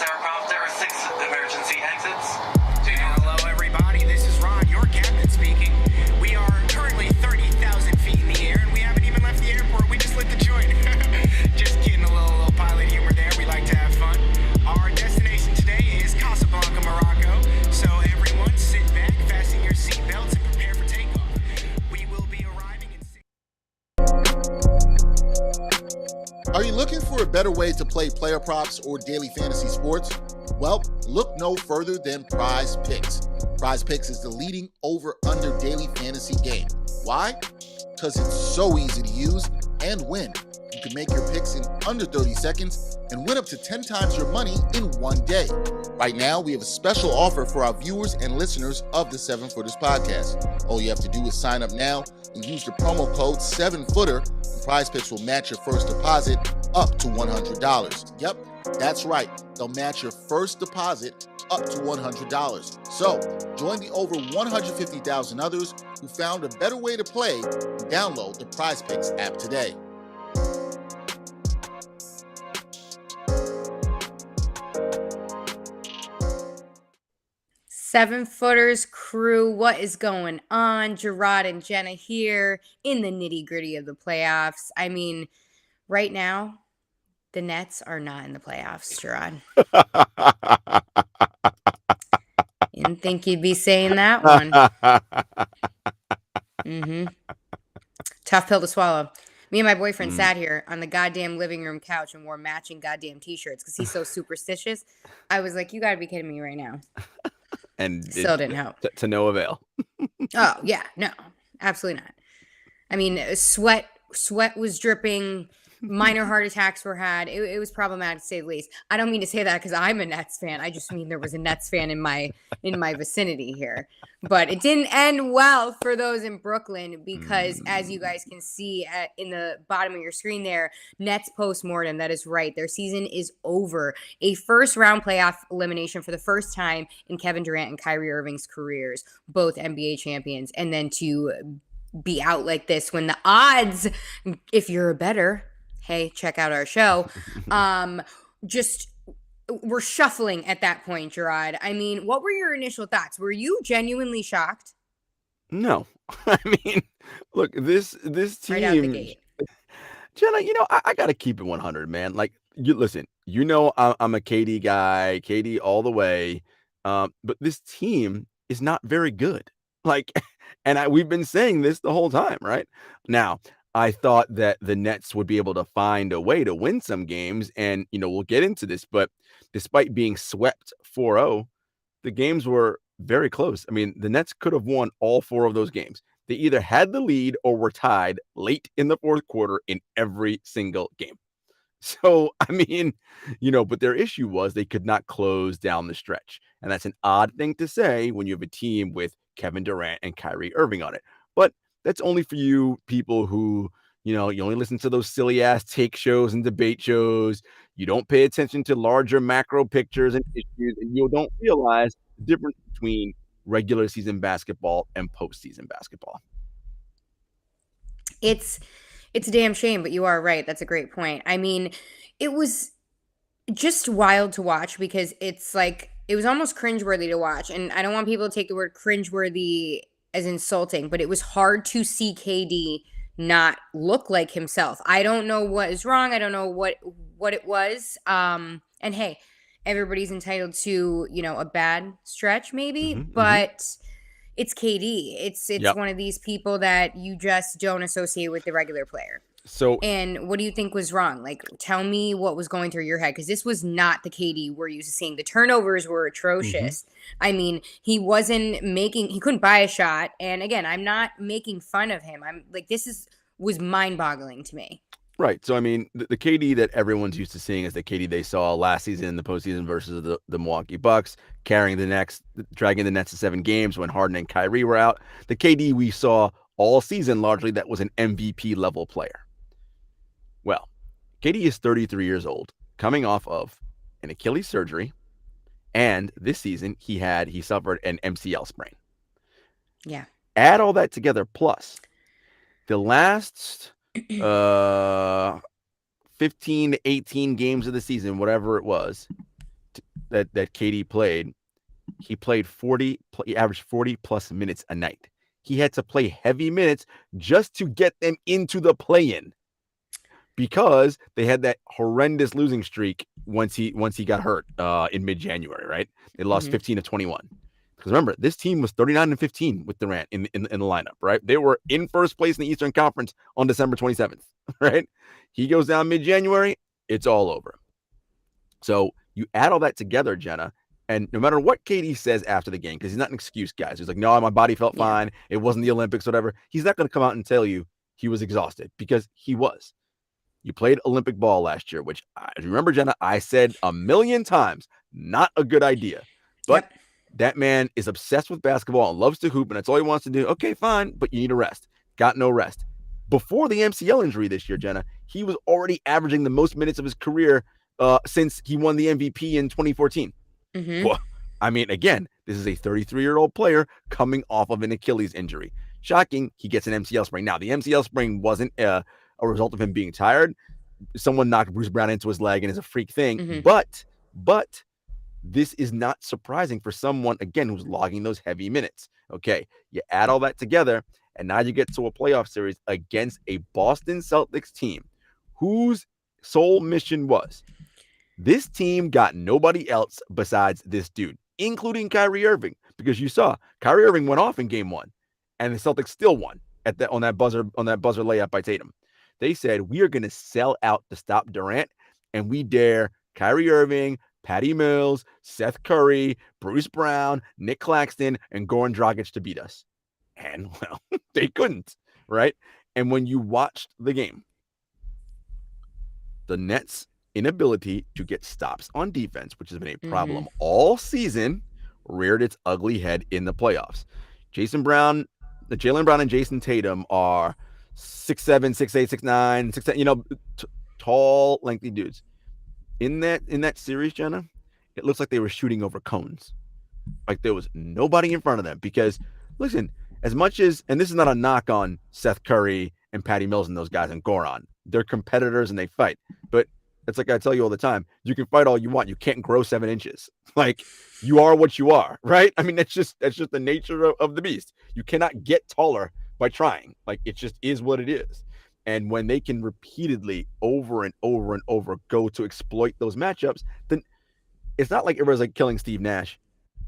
teleprompter, 6 emergency exits. Hello, everybody. This is Ron, your captain speaking. We are currently 30,000 feet in the air, and we haven't even left the airport. We just lit the joint. Just kidding, a little pilot humor there. We like to have fun. Our destination today is Casablanca, Morocco. So everyone, sit back, fasten your seatbelts, and prepare for takeoff. We will be arriving in... Are you looking for a better way to play player props or daily fantasy sports? Well, look no further than Prize Picks. Prize Picks is the leading over-under daily fantasy game. Why? Because it's so easy to use and win. You can make your picks in under 30 seconds and win up to 10 times your money in one day. Right now, we have a special offer for our viewers and listeners of the 7-Footers podcast. All you have to do is sign up now and use the promo code 7Footer, and Prize Picks will match your first deposit up to $100. Yep, that's right. They'll match your first deposit up to $100. So, join the over 150,000 others who found a better way to play and download the Prize Picks app today. Seven Footers crew, what is going on? Jarod and Jenna here in the nitty gritty of the playoffs. I mean, right now, the Nets are not in the playoffs, Jarod. Didn't think you'd be saying that one. Tough pill to swallow. Me and my boyfriend sat here on the goddamn living room couch and wore matching goddamn t-shirts because he's so superstitious. I was like, you gotta be kidding me right now. And still didn't help. To no avail. Oh, yeah. No, absolutely not. I mean, sweat was dripping. Minor heart attacks were had. It was problematic to say the least. I don't mean to say that because I'm a Nets fan. I just mean there was a Nets fan in my vicinity here. But it didn't end well for those in Brooklyn because, as you guys can see in the bottom of your screen there, Nets Postmortem, that is right. Their season is over. A first-round playoff elimination for the first time in Kevin Durant and Kyrie Irving's careers, both NBA champions. And then to be out like this when the odds, if you're a bettor, hey, check out our show. Just we're shuffling at that point, Jarod. I mean, what were your initial thoughts? Were you genuinely shocked? No. I mean, look, this team. Right out the gate. Jenna, I got to keep it 100, man. Like, listen, I'm a KD guy, KD all the way. But this team is not very good. Like, and we've been saying this the whole time, right? Now, I thought that the Nets would be able to find a way to win some games, and, we'll get into this, but despite being swept 4-0, the games were very close. I mean, the Nets could have won all 4 of those games. They either had the lead or were tied late in the fourth quarter in every single game. So, I mean, but their issue was they could not close down the stretch. And that's an odd thing to say when you have a team with Kevin Durant and Kyrie Irving on it. But that's only for you people who, you only listen to those silly ass take shows and debate shows. You don't pay attention to larger macro pictures and issues, and you don't realize the difference between regular season basketball and postseason basketball. It's a damn shame, but you are right. That's a great point. I mean, it was just wild to watch because it's like, it was almost cringeworthy to watch. And I don't want people to take the word cringeworthy as insulting, but it was hard to see KD not look like himself. I don't know what is wrong. I don't know what it was. And hey, everybody's entitled to, a bad stretch maybe, but it's KD. It's one of these people that you just don't associate with the regular player. And what do you think was wrong? Like, tell me what was going through your head, because this was not the KD we're used to seeing. The turnovers were atrocious. I mean, he couldn't buy a shot. And again, I'm not making fun of him. I'm like, was mind-boggling to me. Right. So, I mean, the KD that everyone's used to seeing is the KD they saw last season in the postseason versus the Milwaukee Bucks, dragging the Nets to 7 games when Harden and Kyrie were out. The KD we saw all season largely that was an MVP level player. Well, KD is 33 years old, coming off of an Achilles surgery, and this season he suffered an MCL sprain. Yeah. Add all that together, plus the last 15 to 18 games of the season, whatever it was, that KD played, he averaged 40 plus minutes a night. He had to play heavy minutes just to get them into the play-in because they had that horrendous losing streak once he got hurt in mid-January, right? They lost 15 to 21. Because remember, this team was 39-15 with Durant in the lineup, right? They were in first place in the Eastern Conference on December 27th, right? He goes down mid-January, it's all over. So you add all that together, Jenna, and no matter what KD says after the game, because he's not an excuse, guys. He's like, no, my body felt fine. It wasn't the Olympics, whatever. He's not going to come out and tell you he was exhausted because he was. You played Olympic ball last year, which, remember, Jenna, I said a million times, not a good idea. But that man is obsessed with basketball and loves to hoop, and that's all he wants to do. Okay, fine, but you need a rest. Got no rest. Before the MCL injury this year, Jenna, he was already averaging the most minutes of his career since he won the MVP in 2014. Well, I mean, again, this is a 33-year-old player coming off of an Achilles injury. Shocking, he gets an MCL sprain. Now, the MCL sprain wasn't a result of him being tired. Someone knocked Bruce Brown into his leg and is a freak thing. But this is not surprising for someone, again, who's logging those heavy minutes. Okay, you add all that together, and now you get to a playoff series against a Boston Celtics team whose sole mission was, this team got nobody else besides this dude, including Kyrie Irving, because you saw Kyrie Irving went off in game 1, and the Celtics still won on that buzzer layup by Tatum. They said, we are going to sell out to stop Durant, and we dare Kyrie Irving, Patty Mills, Seth Curry, Bruce Brown, Nick Claxton, and Goran Dragic to beat us. And, well, they couldn't, right? And when you watched the game, the Nets' inability to get stops on defense, which has been a problem all season, reared its ugly head in the playoffs. Jaylen Brown and Jason Tatum are 6'7", 6'8", 6'9", 6'10", tall, lengthy dudes. In that series, Jenna, it looks like they were shooting over cones. Like there was nobody in front of them because, listen, as much as, and this is not a knock on Seth Curry and Patty Mills and those guys and Goran. They're competitors and they fight. But it's like I tell you all the time, you can fight all you want. You can't grow 7 inches. Like you are what you are, right? I mean, that's just the nature of the beast. You cannot get taller by trying. Like it just is what it is. And when they can repeatedly over and over and over go to exploit those matchups, then it's not like everybody's like killing Steve Nash.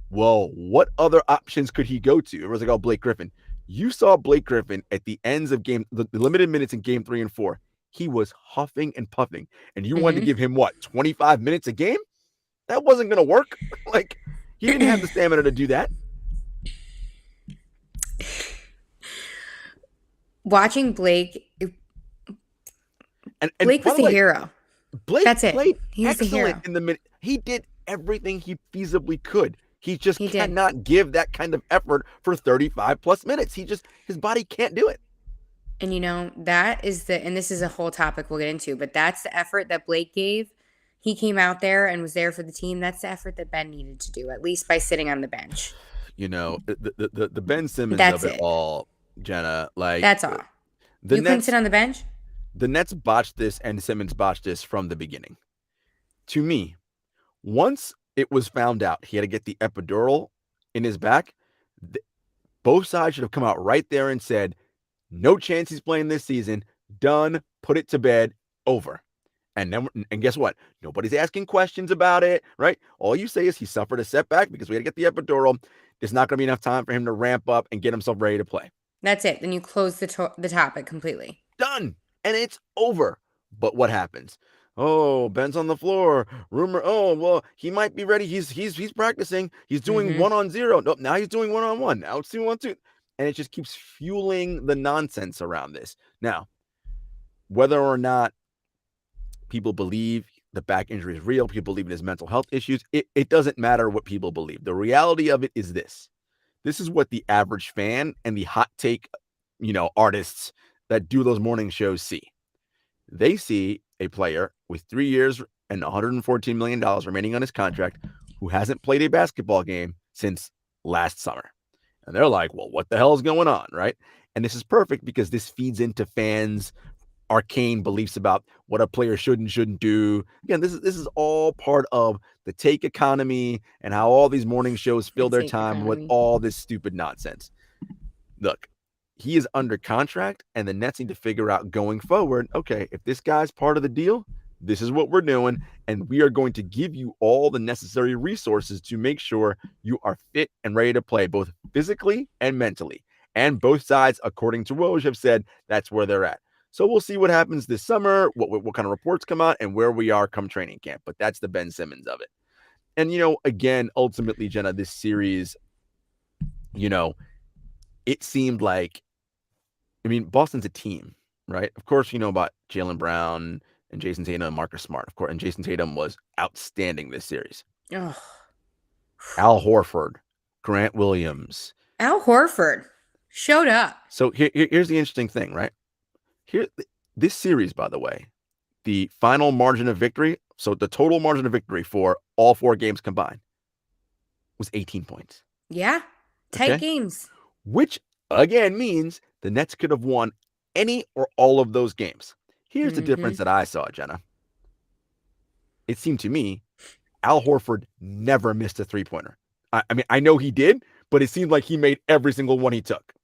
Whoa, what other options could he go to? Everyone's like, oh, Blake Griffin. You saw Blake Griffin at the ends of the limited minutes in game 3 and 4. He was huffing and puffing. And you wanted to give him, 25 minutes a game? That wasn't going to work. Like, he didn't have the stamina to do that. Watching Blake, and Blake was the hero. Blake That's it. Played he was the hero. In the minute. He did everything he feasibly could. He just cannot give that kind of effort for 35 plus minutes. His body can't do it. And that is and this is a whole topic we'll get into, but that's the effort that Blake gave. He came out there and was there for the team. That's the effort that Ben needed to do, at least by sitting on the bench. The Ben Simmons that's of it all, Jenna, like that's all. Couldn't sit on the bench? The Nets botched this and Simmons botched this from the beginning. To me, once it was found out he had to get the epidural in his back, both sides should have come out right there and said, no chance he's playing this season. Done. Put it to bed. Over. And guess what? Nobody's asking questions about it, right? All you say is he suffered a setback because we had to get the epidural. There's not going to be enough time for him to ramp up and get himself ready to play. That's it. Then you close the topic completely. Done. And it's over. But what happens? Oh, Ben's on the floor. Rumor. Oh, well, he might be ready. He's practicing. He's doing 1-on-0. Nope. Now he's doing 1-on-1. Now it's 2-on-2. And it just keeps fueling the nonsense around this. Now, whether or not people believe the back injury is real, people believe in his mental health issues, it doesn't matter what people believe. The reality of it is this. This is what the average fan and the hot take, artists that do those morning shows see. They see a player with 3 years and $114 million remaining on his contract who hasn't played a basketball game since last summer. And they're like, well, what the hell is going on, right? And this is perfect because this feeds into fans' arcane beliefs about what a player should and shouldn't do. Again, this is all part of the take economy and how all these morning shows fill their time with all this stupid nonsense. Look, he is under contract, and the Nets need to figure out going forward, okay, if this guy's part of the deal, this is what we're doing, and we are going to give you all the necessary resources to make sure you are fit and ready to play, both physically and mentally. And both sides, according to Woj, have said that's where they're at. So we'll see what happens this summer, what kind of reports come out, and where we are come training camp. But that's the Ben Simmons of it. And, again, ultimately, Jenna, this series, it seemed like, Boston's a team, right? Of course, you know about Jaylen Brown and Jason Tatum and Marcus Smart, of course. And Jason Tatum was outstanding this series. Ugh. Al Horford, Grant Williams. Al Horford showed up. So here's the interesting thing, right? This series, by the way, the final margin of victory, so the total margin of victory for all 4 games combined was 18 points. Yeah. Tight games. Which, again, means the Nets could have won any or all of those games. Here's the difference that I saw, Jenna. It seemed to me Al Horford never missed a three-pointer. I know he did, but it seemed like he made every single one he took.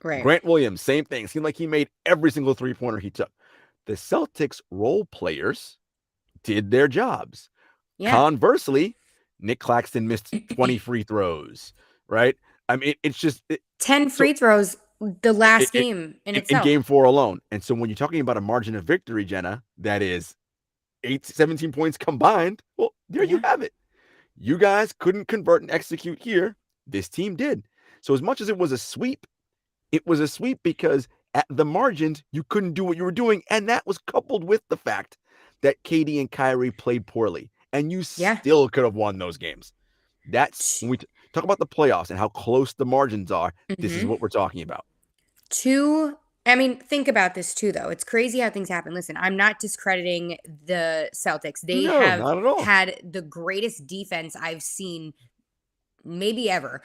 Right. Grant Williams, same thing. It seemed like he made every single three-pointer he took. The Celtics role players did their jobs. Yeah. Conversely, Nick Claxton missed 20 free throws, right? It's just 10 free throws the last game in itself. In game 4 alone. And so when you're talking about a margin of victory, Jenna, that is 17 points combined, well, there you have it. You guys couldn't convert and execute here. This team did. So as much as it was a sweep because at the margins, you couldn't do what you were doing. And that was coupled with the fact that KD and Kyrie played poorly. And you still could have won those games. That's when we talk about the playoffs and how close the margins are. This is what we're talking about. Think about this too, though. It's crazy how things happen. Listen, I'm not discrediting the Celtics. They have not at all. Had the greatest defense I've seen maybe ever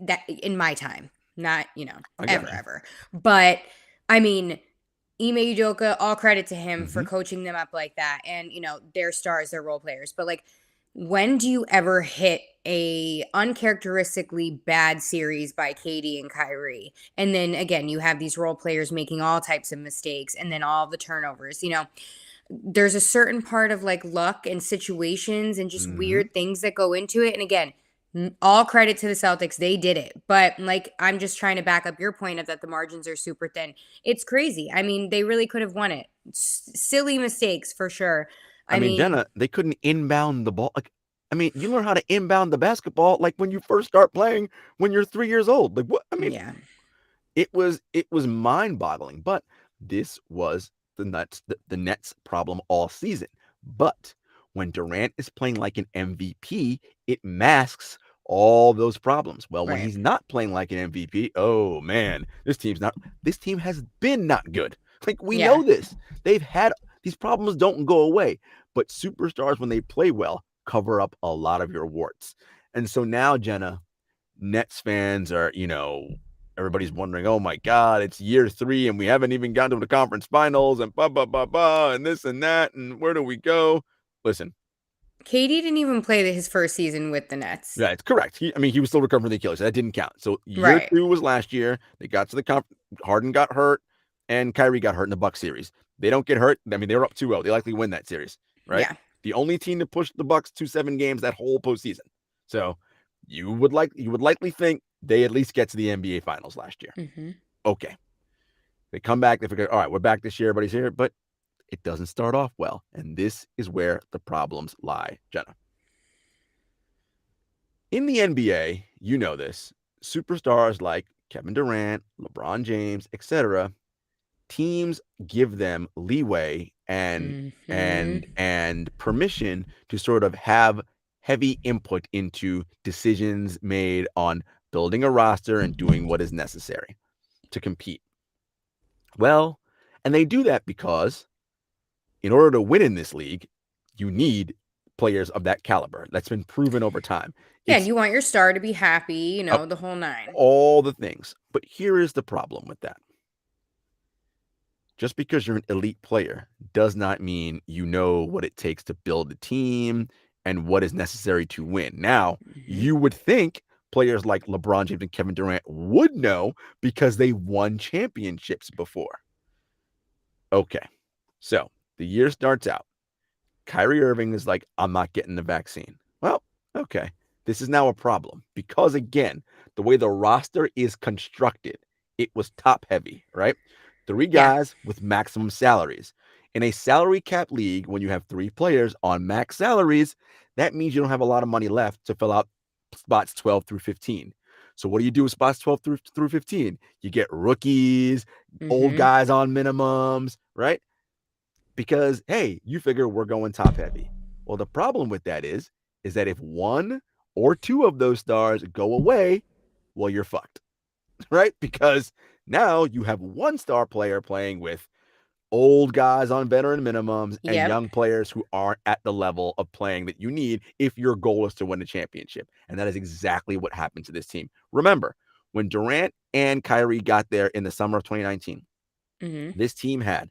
that in my time. Not, ever. But, Ime Udoka, all credit to him for coaching them up like that. And, they're stars, they're role players. But, when do you ever hit a uncharacteristically bad series by KD and Kyrie? And then again, you have these role players making all types of mistakes and then all the turnovers. There's a certain part of luck and situations and just weird things that go into it. And again, all credit to the Celtics. They did it. But I'm just trying to back up your point of that the margins are super thin. It's crazy. They really could have won it. Silly mistakes for sure. Jenna, they couldn't inbound the ball. You learn how to inbound the basketball when you first start playing when you're 3 years old. It was mind-boggling. But this was the Nets' problem all season. But when Durant is playing like an MVP, it masks all those problems. Well, when he's not playing like an MVP, oh man, this team has been not good. We know this. They've had these problems don't go away, but superstars, when they play well, cover up a lot of your warts. And so now, Jenna, Nets fans are, everybody's wondering, oh my God, it's year 3 and we haven't even gotten to the conference finals and and this and that. And where do we go? Listen. KD didn't even play his first season with the Nets. Yeah, it's correct. He was still recovering from the Achilles. So that didn't count. So year 2 was last year. They got to the conference. Harden got hurt and Kyrie got hurt in the Bucks series. They don't get hurt. They were up 2-0. They likely win that series, right? Yeah. The only team to push the Bucks to 7 games that whole postseason. So you would likely think they at least get to the NBA Finals last year. Okay. They come back. They figure, all right, we're back this year. Everybody's here. But it doesn't start off well. And this is where the problems lie, Jenna. In the NBA, you know this, superstars like Kevin Durant, LeBron James, etc., teams give them leeway and permission to sort of have heavy input into decisions made on building a roster and doing what is necessary to compete. Well, and they do that because in order to win in this league, you need players of that caliber. That's been proven over time. Yeah, and you want your star to be happy, the whole nine. All the things. But here is the problem with that. just because you're an elite player does not mean you know what it takes to build a team and what is necessary to win. Now, you would think players like LeBron James and Kevin Durant would know because they won championships before. Okay, so the year starts out. Kyrie Irving is like, I'm not getting the vaccine. Well, okay. This is now a problem because, again, the way the roster is constructed, it was top heavy, right? 3 guys with maximum salaries. In a salary cap league, when you have 3 players on max salaries, that means you don't have a lot of money left to fill out spots 12 through 15. So what do you do with spots 12 through 15? You get rookies, old guys on minimums, right? Because, hey, you figure we're going top heavy. Well, the problem with that is that if 1 or 2 of those stars go away, well, you're fucked, right? Because now you have 1 star player playing with old guys on veteran minimums and young players who aren't at the level of playing that you need if your goal is to win a championship. And that is exactly what happened to this team. Remember, when Durant and Kyrie got there in the summer of 2019, this team had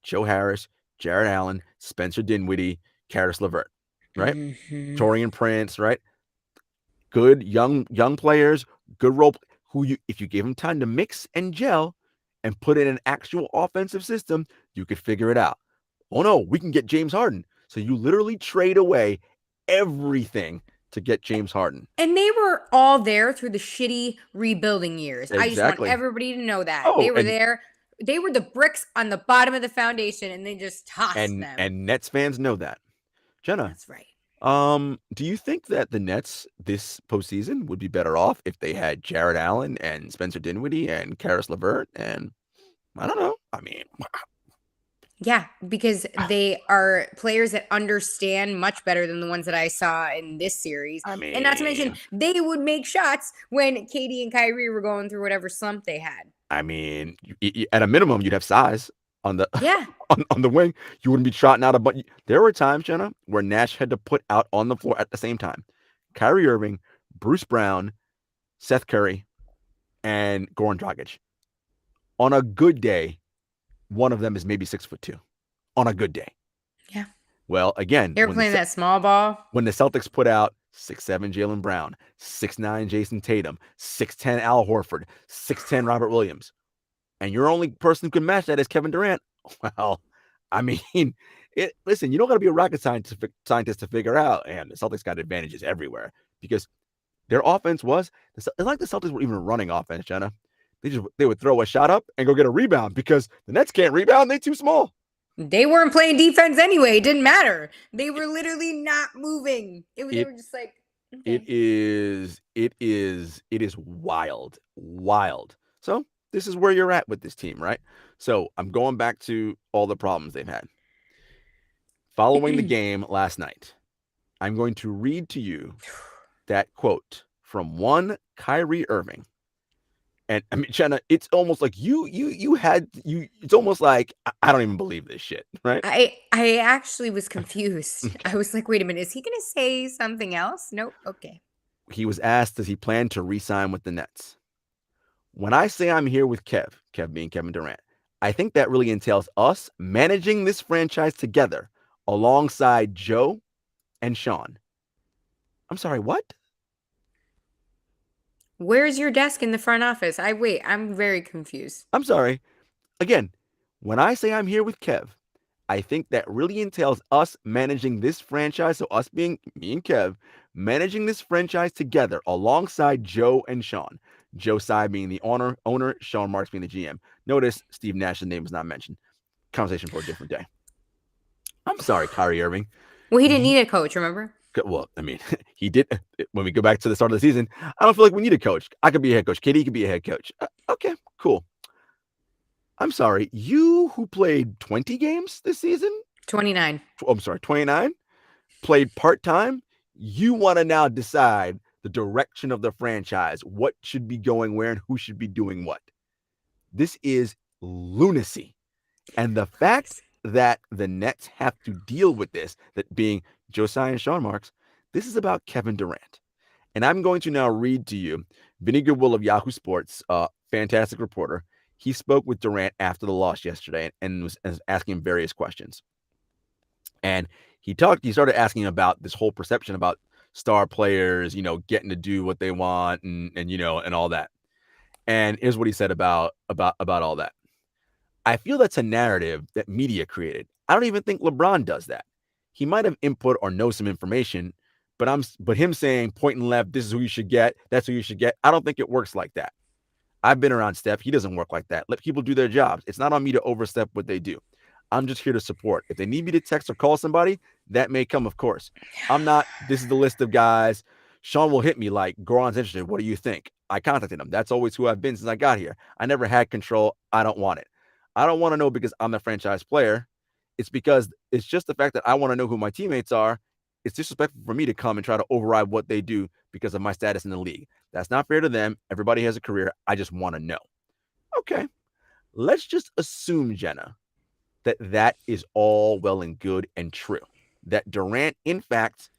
Joe Harris, Jared Allen, Spencer Dinwiddie, Karis LeVert, right? Torian Prince, right? Good young players, good role who you, if you gave them time to mix and gel and put in an actual offensive system, you could figure it out. Oh no, we can get James Harden. So you literally trade away everything to get James Harden. And they were all there through the shitty rebuilding years. Exactly. I just want everybody to know that. Oh, they were there. They were the bricks on the bottom of the foundation, and they just tossed them. And Nets fans know that. Jenna. That's right. Do you think that the Nets this postseason would be better off if they had Jared Allen and Spencer Dinwiddie and Karis LeVert? And I don't know. I mean, yeah, because they are players that understand much better than the ones that I saw in this series. I mean, and not to mention, they would make shots when KD and Kyrie were going through whatever slump they had. I mean, at a minimum, you'd have size on the on the wing. You wouldn't be trotting out a bunch. There were times, Jenna, where Nash had to put out on the floor at the same time Kyrie Irving, Bruce Brown, Seth Curry, and Goran Dragic. On a good day, one of them is maybe 6'2" on a good day. Yeah. Well, again, they were playing that small ball. When the Celtics put out 6'7" Jaylen Brown, 6'9" Jason Tatum, 6'10" Al Horford, 6'10" Robert Williams, and your only person who can match that is Kevin Durant. Well, I mean, listen, you don't got to be a rocket scientist to figure out, and the Celtics got advantages everywhere because their offense was, it's like the Celtics were even running offense, Jenna. They would throw a shot up and go get a rebound because the Nets can't rebound. They're too small. They weren't playing defense anyway. It didn't matter. They were literally not moving. They were just like, okay. It is wild. So this is where you're at with this team, right? So I'm going back to all the problems they've had. Following the game last night, I'm going to read to you that quote from one Kyrie Irving. And I mean, Jenna, it's almost like it's almost like I don't even believe this shit, right? I actually was confused. Okay. I was like, wait a minute, is he going to say something else? Nope. Okay. He was asked, does he plan to re-sign with the Nets? When I say I'm here with Kev being Kevin Durant, I think that really entails us managing this franchise together alongside Joe and Sean. I'm sorry, what? Where's your desk in the front office? I'm very confused. I'm sorry. Again, when I say I'm here with Kev, I think that really entails us managing this franchise. So us being me and Kev, managing this franchise together alongside Joe and Sean. Joe Tsai being the owner, Sean Marks being the GM. Notice Steve Nash's name was not mentioned. Conversation for a different day. I'm sorry, Kyrie Irving. Well, he didn't need a coach, remember? Well, I mean, he did. When we go back to the start of the season, I don't feel like we need a coach. I could be a head coach. KD could be a head coach. Okay, cool. I'm sorry. You who played 20 games this season? 29. I'm sorry, 29? Played part-time? You want to now decide the direction of the franchise, what should be going where and who should be doing what. This is lunacy. And the fact that the Nets have to deal with this, that being Josiah and Sean Marks, this is about Kevin Durant. And I'm going to now read to you Vinny Goodwill of Yahoo Sports, fantastic reporter. he spoke with Durant after the loss yesterday and was asking various questions. And he started asking about this whole perception about star players, getting to do what they want and all that. And here's what he said about all that. I feel that's a narrative that media created. I don't even think LeBron does that. He might have input or know some information, but him saying point and left, this is who you should get, that's who you should get. I don't think it works like that. I've been around Steph. He doesn't work like that. Let people do their jobs. It's not on me to overstep what they do. I'm just here to support. If they need me to text or call somebody, that may come, of course. I'm not, this is the list of guys. Sean will hit me like, Goran's interested. What do you think? I contacted him. That's always who I've been since I got here. I never had control. I don't want it. I don't want to know because I'm the franchise player. It's because it's just the fact that I want to know who my teammates are. It's disrespectful for me to come and try to override what they do because of my status in the league. That's not fair to them. Everybody has a career. I just want to know. Okay. Let's just assume, Jenna, that is all well and good and true. That Durant, in fact,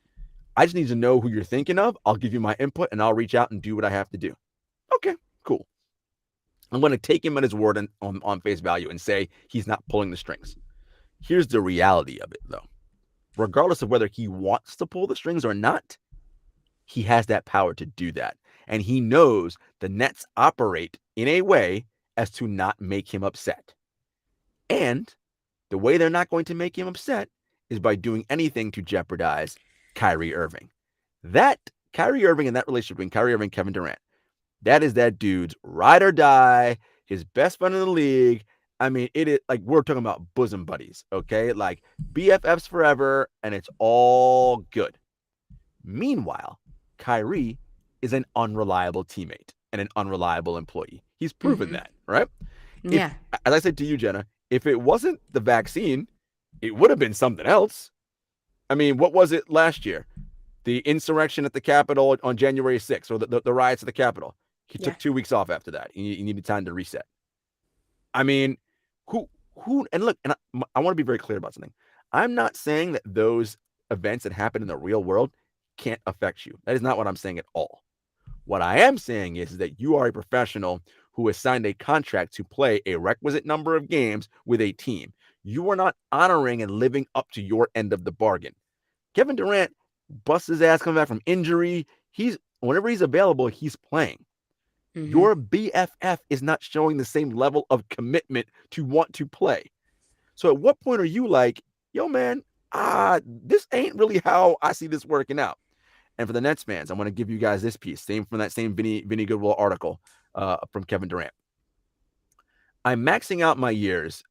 I just need to know who you're thinking of. I'll give you my input and I'll reach out and do what I have to do. Okay, cool. I'm going to take him at his word on face value and say he's not pulling the strings. Here's the reality of it, though. Regardless of whether he wants to pull the strings or not, he has that power to do that. And he knows the Nets operate in a way as to not make him upset. And the way they're not going to make him upset is by doing anything to jeopardize Kyrie Irving. That Kyrie Irving and that relationship between Kyrie Irving and Kevin Durant, that is that dude's ride or die, his best friend in the league. I mean, it is like we're talking about bosom buddies, okay? Like BFFs forever, and it's all good. Meanwhile, Kyrie is an unreliable teammate and an unreliable employee. He's proven that, right? Yeah. As I said to you, Jenna, if it wasn't the vaccine, it would have been something else. I mean, what was it last year? The insurrection at the Capitol on January 6th, or the riots at the Capitol. He took 2 weeks off after that. He needed time to reset. I mean, who, and look, and I want to be very clear about something. I'm not saying that those events that happen in the real world can't affect you. That is not what I'm saying at all. What I am saying is that you are a professional who has signed a contract to play a requisite number of games with a team. You are not honoring and living up to your end of the bargain. Kevin Durant busts his ass coming back from injury. Whenever he's available, he's playing. Mm-hmm. Your BFF is not showing the same level of commitment to want to play. So at what point are you like, yo, man, this ain't really how I see this working out? And for the Nets fans, I want to give you guys this piece, from that same Vinny Goodwill article from Kevin Durant. I'm maxing out my years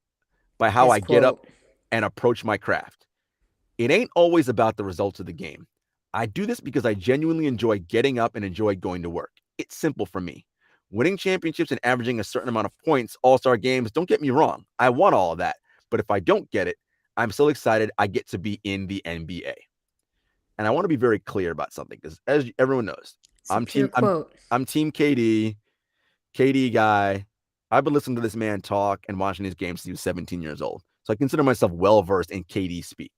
by how I get up and approach my craft. It ain't always about the results of the game. I do this because I genuinely enjoy getting up and enjoy going to work. It's simple for me. Winning championships and averaging a certain amount of points, all-star games, don't get me wrong. I want all of that. But if I don't get it, I'm still excited I get to be in the NBA. And I want to be very clear about something because as everyone knows, I'm team KD guy. I've been listening to this man talk and watching his games since he was 17 years old. So I consider myself well-versed in KD speak.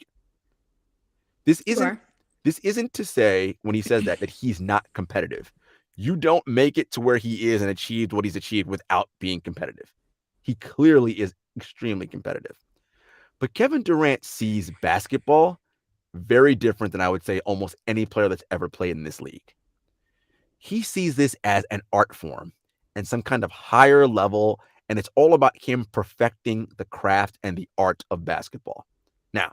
This isn't to say when he says that he's not competitive. You don't make it to where he is and achieved what he's achieved without being competitive. He clearly is extremely competitive. But Kevin Durant sees basketball very different than I would say almost any player that's ever played in this league. He sees this as an art form and some kind of higher level, and it's all about him perfecting the craft and the art of basketball. Now,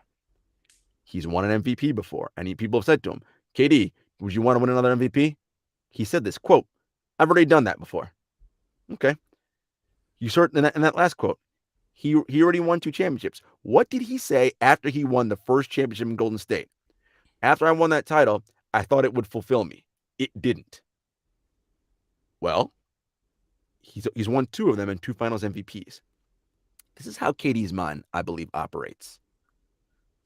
he's won an MVP before, and people have said to him, KD, would you want to win another MVP? He said this, quote, I've already done that before. Okay. You saw it in that last quote. He already won 2 championships. What did he say after he won the first championship in Golden State? After I won that title, I thought it would fulfill me. It didn't. Well, he's won 2 of them and 2 finals MVPs. This is how KD's mind, I believe, operates.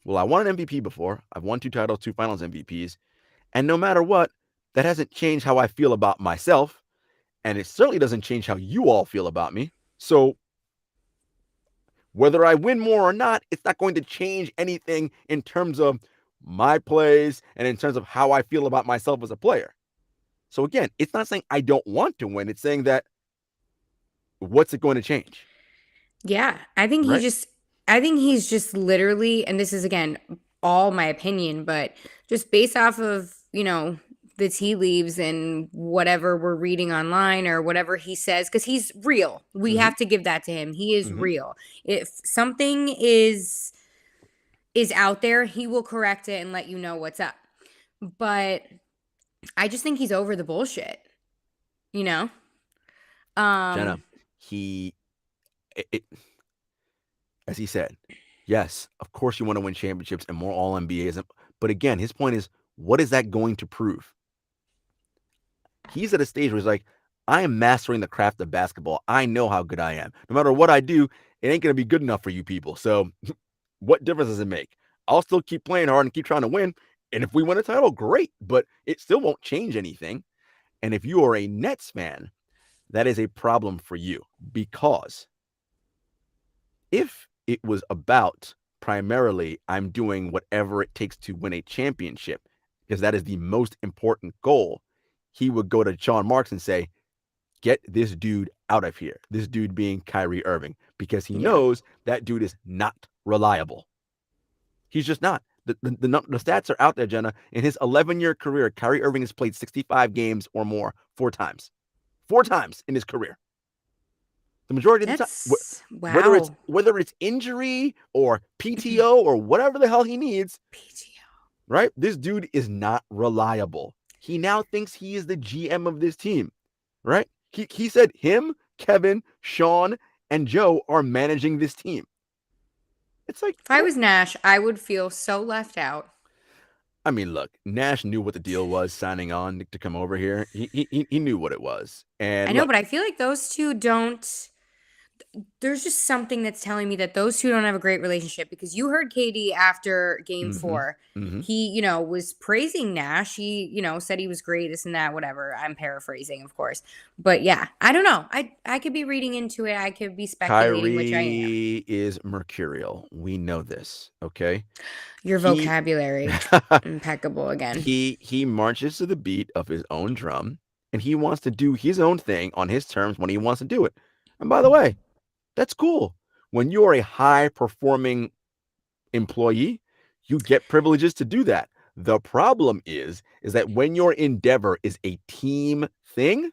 Well, I won an MVP before. I've won 2 titles, 2 finals MVPs. And no matter what, that hasn't changed how I feel about myself. And it certainly doesn't change how you all feel about me. So whether I win more or not, it's not going to change anything in terms of my plays and in terms of how I feel about myself as a player. So again, it's not saying I don't want to win. It's saying that what's it going to change? Yeah, I think Right? he's just literally, and this is again all my opinion, but just based off of, the tea leaves and whatever we're reading online or whatever he says, because he's real. We Mhm. have to give that to him. He is Mhm. real. If something is out there, he will correct it and let you know what's up. But I just think he's over the bullshit, you know? Jenna, Um, he, as he said, yes, of course you want to win championships and more all NBAs. But again, his point is, what is that going to prove? He's at a stage where he's like, I am mastering the craft of basketball. I know how good I am. No matter what I do, it ain't going to be good enough for you people. So what difference does it make? I'll still keep playing hard and keep trying to win. And if we win a title, great, but it still won't change anything. And if you are a Nets fan, that is a problem for you, because if it was about primarily I'm doing whatever it takes to win a championship, because that is the most important goal, he would go to Sean Marks and say, get this dude out of here. This dude being Kyrie Irving, because he yeah. knows that dude is not reliable. He's just not. The stats are out there, Jenna. In his 11-year career, Kyrie Irving has played 65 games or more 4 times. 4 times in his career. The majority of the time, That's wow. whether it's injury or PTO or whatever the hell he needs, PTO. right? This dude is not reliable. He now thinks he is the GM of this team, right? He said him, Kevin, Sean, and Joe are managing this team. It's like, If I was Nash, I would feel so left out. I mean, look, Nash knew what the deal was signing on to come over here. He knew what it was. And I know, look, but I feel like those two don't. There's just something that's telling me that those two don't have a great relationship, because you heard KD after game mm-hmm, 4. mm-hmm. He, was praising Nash. He, said he was great, this and that, whatever. I'm paraphrasing, of course. But yeah, I don't know. I could be reading into it. I could be speculating, which I am. Kyrie is mercurial. We know this, okay? Your He vocabulary, impeccable again. he marches to the beat of his own drum, and he wants to do his own thing on his terms when he wants to do it. And by the way, that's cool. When you are a high-performing employee, you get privileges to do that. The problem is that when your endeavor is a team thing,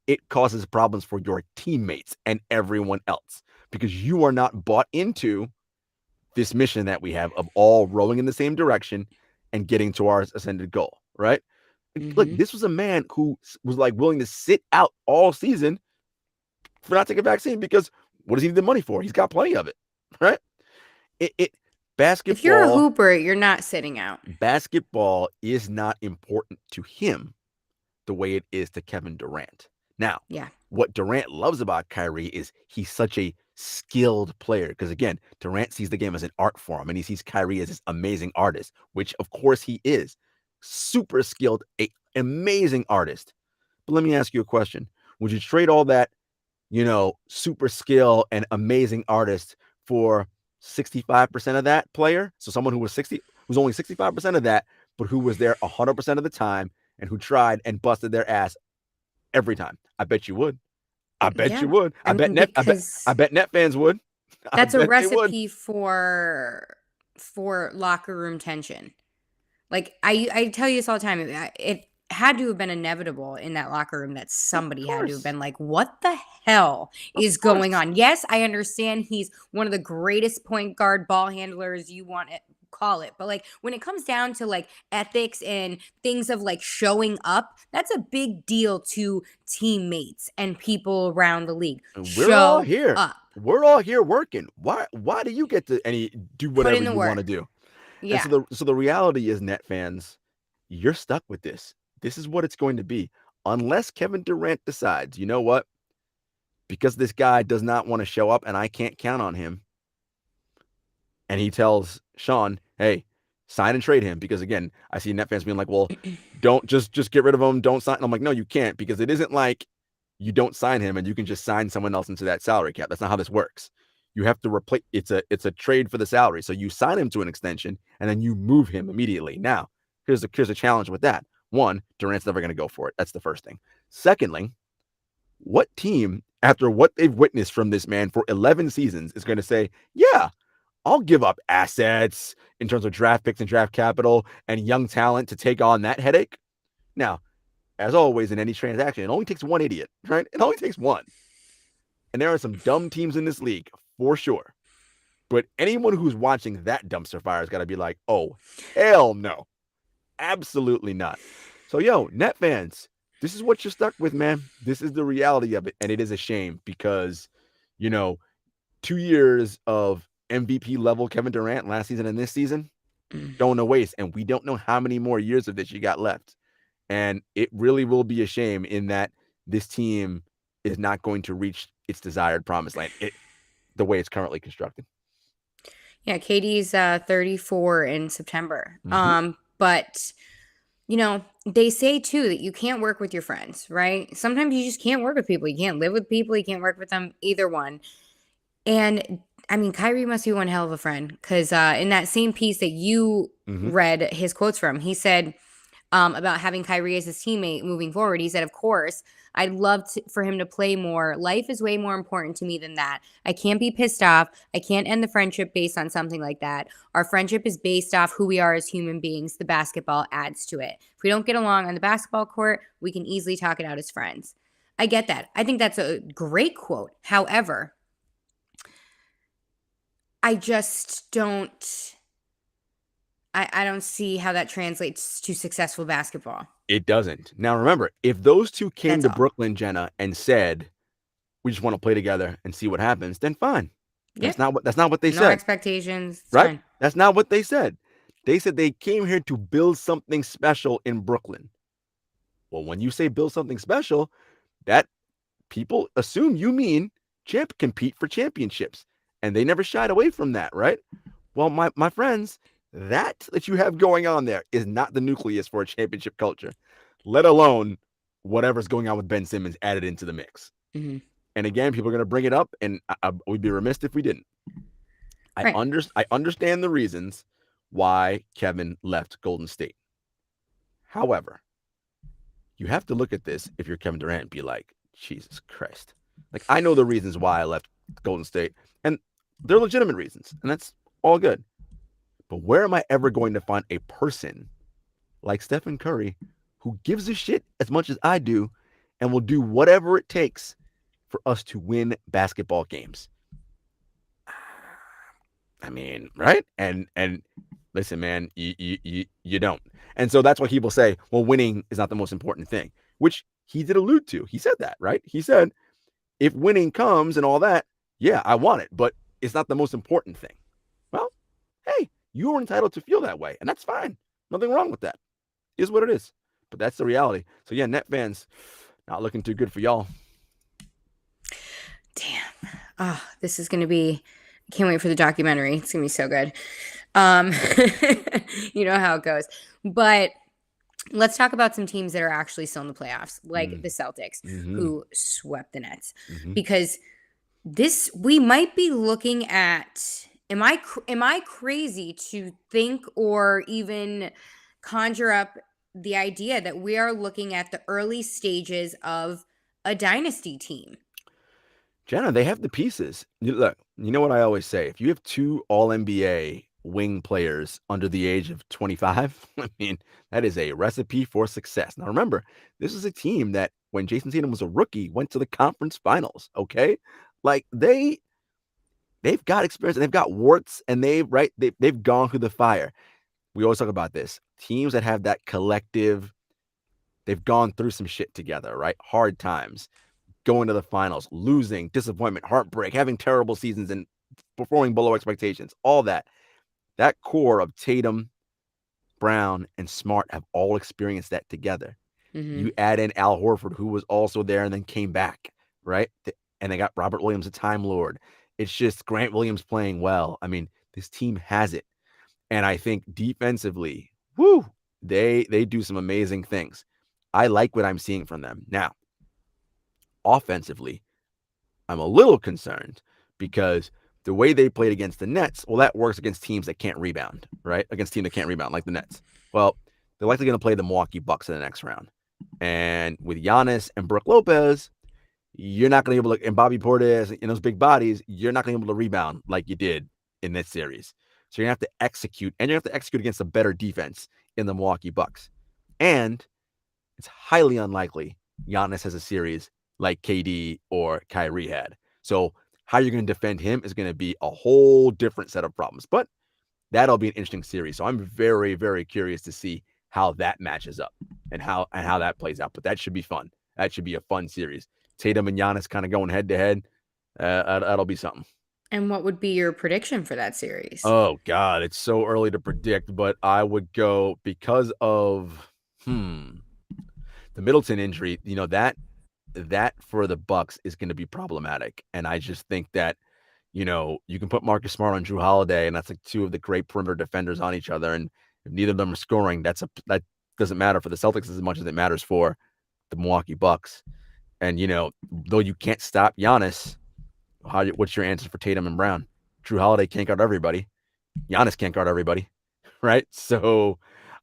it causes problems for your teammates and everyone else, because you are not bought into this mission that we have of all rowing in the same direction and getting to our ascended goal, right? Look, this was a man who was like willing to sit out all season for not taking a vaccine, because what does he need the money for? He's got plenty of it, right? Basketball. If you're a hooper, you're not sitting out. Basketball is not important to him the way it is to Kevin Durant. Now, yeah, what Durant loves about Kyrie is he's such a skilled player, because again, Durant sees the game as an art form, and he sees Kyrie as this amazing artist, which of course he is. Super skilled, an amazing artist. But let me ask you a question. Would you trade all that, super skill and amazing artist for 65% of that player? So someone who's only 65% of that, but who was there 100% of the time and who tried and busted their ass every time. I bet you would. I bet you would. I bet Net fans would. That's a recipe for locker room tension. Like I tell you this all the time. It had to have been inevitable in that locker room that somebody had to have been like, what the hell is going on? Yes, I understand he's one of the greatest point guard ball handlers you want to call it. But like when it comes down to like ethics and things of like showing up, that's a big deal to teammates and people around the league. We're all here. Up. We're all here working. Why do you get to do whatever you want to do? Yeah. And so the reality is, Net fans, you're stuck with this. This is what it's going to be. Unless Kevin Durant decides, you know what? Because this guy does not want to show up and I can't count on him. And he tells Sean, hey, sign and trade him. Because again, I see Net fans being like, well, don't just get rid of him. Don't sign. And I'm like, no, you can't, because it isn't like you don't sign him and you can just sign someone else into that salary cap. That's not how this works. You have to replace. It's a trade for the salary. So you sign him to an extension and then you move him immediately. Now, here's a challenge with that. One, Durant's never going to go for it. That's the first thing. Secondly, what team after what they've witnessed from this man for 11 seasons, is going to say, yeah, I'll give up assets in terms of draft picks and draft capital and young talent to take on that headache. Now, as always in any transaction, it only takes one idiot, right? It only takes one. And there are some dumb teams in this league, for sure. But anyone who's watching that dumpster fire has got to be like, oh, hell no. Absolutely not. So, Net fans, this is what you're stuck with, man. This is the reality of it. And it is a shame because, 2 years of MVP level Kevin Durant last season and this season, don't know waste. And we don't know how many more years of this you got left. And it really will be a shame in that this team is not going to reach its desired promised land the way it's currently constructed. Yeah, KD's 34 in September. Mm-hmm. But they say too that you can't work with your friends, right? Sometimes you just can't work with people. You can't live with people. You can't work with them, either one. And I mean, Kyrie must be one hell of a friend because in that same piece that you read his quotes from, he said about having Kyrie as his teammate moving forward. He said, of course, I'd love for him to play more. Life is way more important to me than that. I can't be pissed off. I can't end the friendship based on something like that. Our friendship is based off who we are as human beings. The basketball adds to it. If we don't get along on the basketball court, we can easily talk it out as friends. I get that. I think that's a great quote. However, I just don't see how that translates to successful basketball. It doesn't. Now, remember, if those two came to Brooklyn, Jenna, and said, we just want to play together and see what happens, then fine. That's not what they said. No expectations. It's right? Fine. That's not what they said. They said they came here to build something special in Brooklyn. Well, when you say build something special, that people assume you mean compete for championships. And they never shied away from that, right? Well, my friends, that you have going on there is not the nucleus for a championship culture, let alone whatever's going on with Ben Simmons added into the mix. Mm-hmm. And again, people are going to bring it up, and we'd be remiss if we didn't. I understand the reasons why Kevin left Golden State. However, you have to look at this if you're Kevin Durant and be like, Jesus Christ. Like, I know the reasons why I left Golden State, and they're legitimate reasons, and that's all good. But where am I ever going to find a person like Stephen Curry who gives a shit as much as I do and will do whatever it takes for us to win basketball games? I mean, right? And listen, man, you don't. And so that's why people say, well, winning is not the most important thing, which he did allude to. He said that, right? He said, if winning comes and all that, yeah, I want it, but it's not the most important thing. Well, hey, you are entitled to feel that way, and that's fine. Nothing wrong with that. It is what it is. But that's the reality. So yeah, Net fans, not looking too good for y'all. Damn. Oh, this is going to be, I can't wait for the documentary. It's going to be so good. You know how it goes. But let's talk about some teams that are actually still in the playoffs, like the Celtics, who swept the Nets. Because we might be looking at, am I crazy to think or even conjure up the idea that we are looking at the early stages of a dynasty team? Jenna, they have the pieces. Look, you know what I always say? If you have two All-NBA wing players under the age of 25, I mean, that is a recipe for success. Now, remember, this is a team that when Jason Tatum was a rookie, went to the conference finals, okay? Like, they've got experience, and they've got warts, and they've gone through the fire. We always talk about this. Teams that have that collective, they've gone through some shit together, right? Hard times. Going to the finals, losing, disappointment, heartbreak, having terrible seasons, and performing below expectations, all that. That core of Tatum, Brown, and Smart have all experienced that together. You add in Al Horford, who was also there and then came back, right? And they got Robert Williams, a Time Lord. It's just Grant Williams playing well. I mean, this team has it. And I think defensively, they do some amazing things. I like what I'm seeing from them. Now, offensively, I'm a little concerned because the way they played against the Nets, well, that works against teams that can't rebound, right? Against teams that can't rebound, like the Nets. Well, they're likely going to play the Milwaukee Bucks in the next round. And with Giannis and Brook Lopez, you're not going to be able to, and Bobby Portis and those big bodies, you're not going to be able to rebound like you did in this series. So you're going to have to execute, and you have to execute against a better defense in the Milwaukee Bucks. And it's highly unlikely Giannis has a series like KD or Kyrie had. So how you're going to defend him is going to be a whole different set of problems. But that'll be an interesting series. So I'm very, very curious to see how that matches up and how that plays out. But that should be fun. That should be a fun series. Tatum and Giannis kind of going head to head. That'll be something. And what would be your prediction for that series? Oh God, it's so early to predict, but I would go because of the Middleton injury. You know, that for the Bucks is going to be problematic, and I just think that, you know, you can put Marcus Smart on Drew Holiday, and that's like two of the great perimeter defenders on each other, and if neither of them are scoring, that doesn't matter for the Celtics as much as it matters for the Milwaukee Bucks. And you know, though you can't stop Giannis, what's your answer for Tatum and Brown? Drew Holiday can't guard everybody. Giannis can't guard everybody, right? So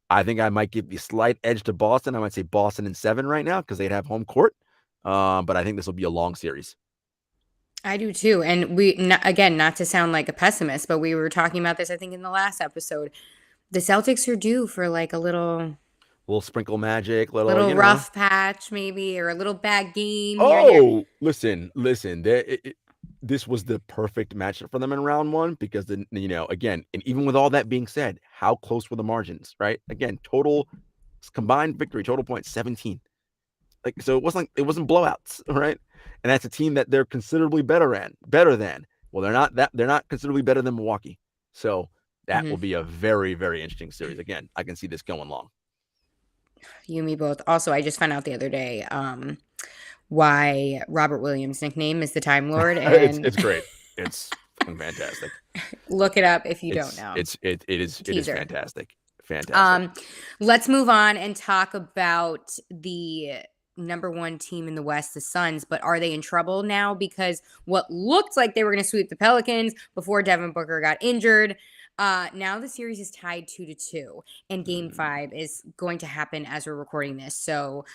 I think I might give the slight edge to Boston. I might say Boston in 7 right now because they'd have home court. But I think this will be a long series. I do too. And again, not to sound like a pessimist, but we were talking about this, I think, in the last episode. The Celtics are due for like a little sprinkle magic, little rough patch maybe, or a little bad game. Oh, listen. This was the perfect matchup for them in round 1 because again, and even with all that being said, how close were the margins, right? Again, total combined victory, total points 17. Like, so it wasn't blowouts, right? And that's a team that they're considerably better than. Well, they're not considerably better than Milwaukee. So that will be a very, very interesting series. Again, I can see this going long. You and me both. Also, I just found out the other day why Robert Williams' nickname is the Time Lord. And it's great. It's fantastic. Look it up if you don't know. It is fantastic. Fantastic. Let's move on and talk about the number 1 team in the West, the Suns. But are they in trouble now? Because what looked like they were going to sweep the Pelicans before Devin Booker got injured. Now the series is tied 2-2, and Game 5 is going to happen as we're recording this. So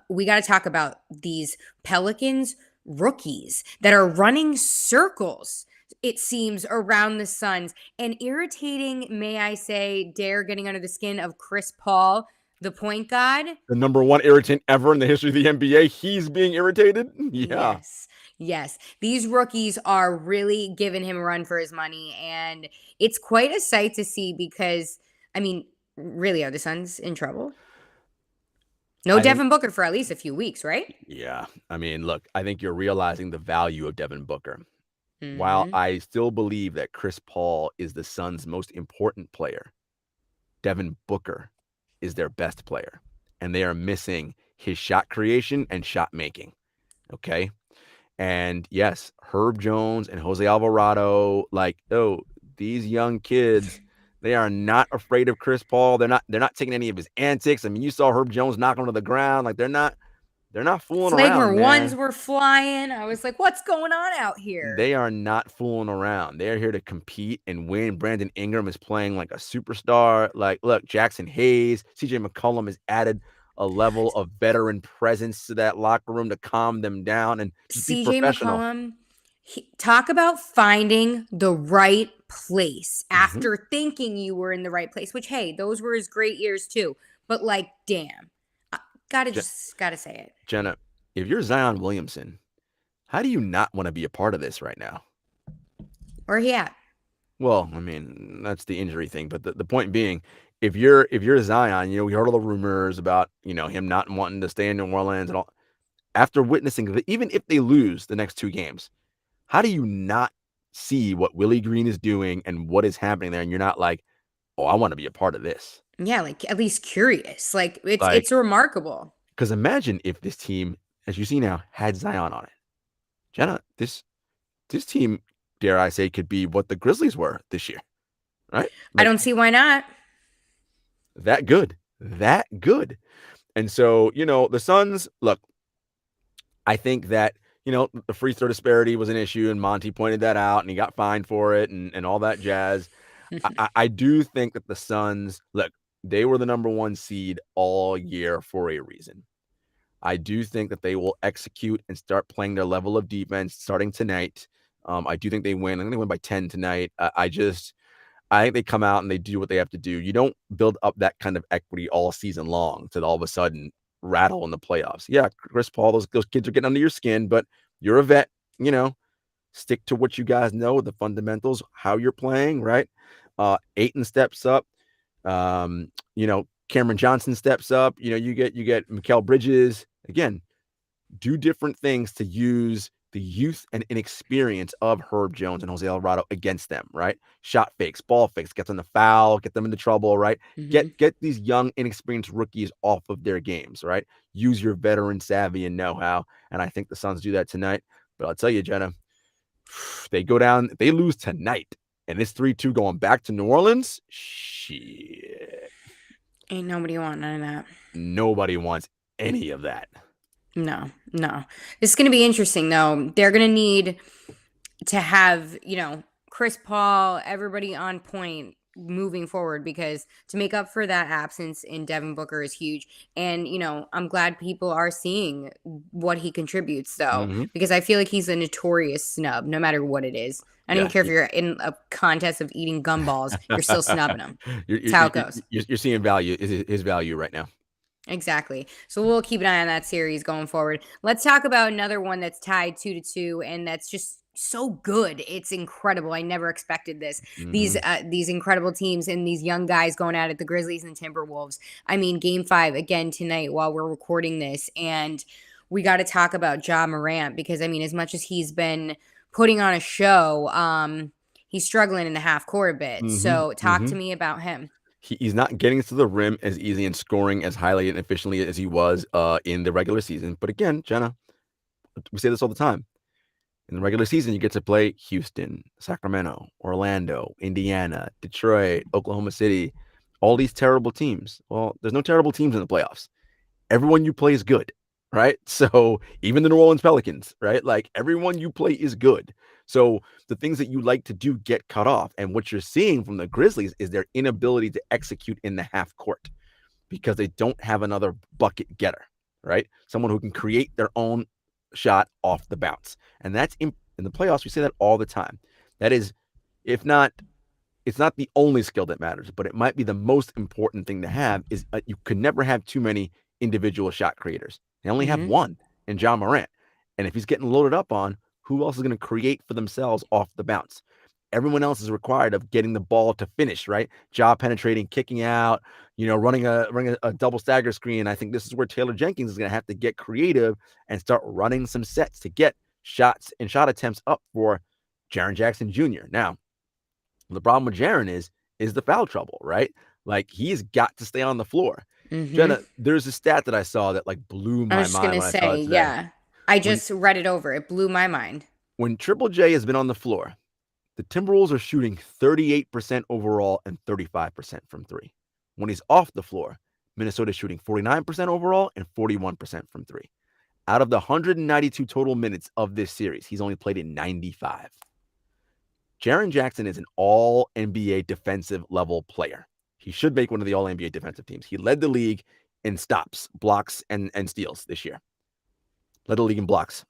we got to talk about these Pelicans rookies that are running circles, it seems, around the Suns, and irritating, may I say, getting under the skin of Chris Paul, the point guard. The number 1 irritant ever in the history of the NBA. He's being irritated. Yeah. Yes. These rookies are really giving him a run for his money, and it's quite a sight to see because, I mean, really, are the Suns in trouble? No Devin Booker for at least a few weeks, right? Yeah. I mean, look, I think you're realizing the value of Devin Booker. Mm-hmm. While I still believe that Chris Paul is the Suns' most important player, Devin Booker is their best player, and they are missing his shot creation and shot making. Okay. And yes, Herb Jones and Jose Alvarado, these young kids, they are not afraid of Chris Paul. They're not taking any of his antics. I mean, you saw Herb Jones knock him to the ground. Like, they're not fooling around. Flagrant ones were flying. I was like, what's going on out here? They are not fooling around. They're here to compete and win. Brandon Ingram is playing like a superstar. Like, look, Jackson Hayes, CJ McCollum has added a level of veteran presence to that locker room to calm them down and just be professional. McCollum, talk about finding the right place after thinking you were in the right place, which, hey, those were his great years too. But like, damn, gotta say it. Jenna, if you're Zion Williamson, how do you not want to be a part of this right now? Where he at? Well, I mean, that's the injury thing. But the point being, if you're Zion, we heard all the rumors about, him not wanting to stay in New Orleans and all. After witnessing even if they lose the next 2 games, how do you not see what Willie Green is doing and what is happening there? And you're not like, oh, I want to be a part of this. Yeah, like at least curious. Like it's remarkable. Because imagine if this team, as you see now, had Zion on it. Jenna, this team, dare I say, could be what the Grizzlies were this year, right? I don't see why not. That good. And so, the Suns, look, I think that, the free throw disparity was an issue, and Monty pointed that out, and he got fined for it and all that jazz. I do think that the Suns, look, they were the number 1 seed all year for a reason. I do think that they will execute and start playing their level of defense starting tonight. I do think they win. I think they win by 10 tonight. I think they come out and they do what they have to do. You don't build up that kind of equity all season long to all of a sudden rattle in the playoffs. Yeah, Chris Paul, those kids are getting under your skin, but you're a vet, stick to what you guys know, the fundamentals, how you're playing, right? Ayton steps up. Cameron Johnson steps up. You get Mikal Bridges. Again, do different things to use the youth and inexperience of Herb Jones and Jose Alvarado against them, right? Shot fakes, ball fakes, get them to foul, get them into trouble, right? Mhm. Get these young, inexperienced rookies off of their games, right? Use your veteran savvy and know-how, and I think the Suns do that tonight. But I'll tell you, Jenna, they go down, they lose tonight, and it's 3-2 going back to New Orleans. Shit. Ain't nobody want none of that. Nobody wants any of that. No. This is going to be interesting, though. They're going to need to have, Chris Paul, everybody on point moving forward, because to make up for that absence in Devin Booker is huge. And, I'm glad people are seeing what he contributes, though, because I feel like he's a notorious snub, no matter what it is. I don't even care if you're in a contest of eating gumballs, you're still snubbing him. That's how it goes. You're seeing value, his value right now. Exactly. So we'll keep an eye on that series going forward. Let's talk about another one that's tied 2-2, and that's just so good. It's incredible. I never expected this. These incredible teams and these young guys going at it, the Grizzlies and Timberwolves. I mean, Game 5 again tonight while we're recording this, and we got to talk about Ja Morant, because as much as he's been putting on a show, he's struggling in the half court a bit. So talk to me about him. He's not getting to the rim as easy and scoring as highly and efficiently as he was in the regular season. But again, Jenna, we say this all the time. In the regular season, you get to play Houston, Sacramento, Orlando, Indiana, Detroit, Oklahoma City, all these terrible teams. Well, there's no terrible teams in the playoffs. Everyone you play is good, right? So even the New Orleans Pelicans, right? Like, everyone you play is good. So the things that you like to do get cut off. And what you're seeing from the Grizzlies is their inability to execute in the half court, because they don't have another bucket getter, right? Someone who can create their own shot off the bounce. And that's in the playoffs. We say that all the time. That is, it's not the only skill that matters, but it might be the most important thing to have. Is you can never have too many individual shot creators. They only have one in Ja Morant. And if he's getting loaded up on, who else is going to create for themselves off the bounce? Everyone else is required of getting the ball to finish, right? Ja penetrating, kicking out, running a double stagger screen. I think this is where Taylor Jenkins is going to have to get creative and start running some sets to get shots and shot attempts up for Jaron Jackson Jr. Now, the problem with Jaron is the foul trouble, right? Like, he's got to stay on the floor. Jenna, there's a stat that I saw that blew my mind. I was just going to say, yeah. I just read it over. It blew my mind. When Triple J has been on the floor, the Timberwolves are shooting 38% overall and 35% from three. When he's off the floor, Minnesota's shooting 49% overall and 41% from three. Out of the 192 total minutes of this series, he's only played in 95. Jaron Jackson is an all-NBA defensive level player. He should make one of the all-NBA defensive teams. He led the league in stops, blocks, and steals this year. Led the league in blocks.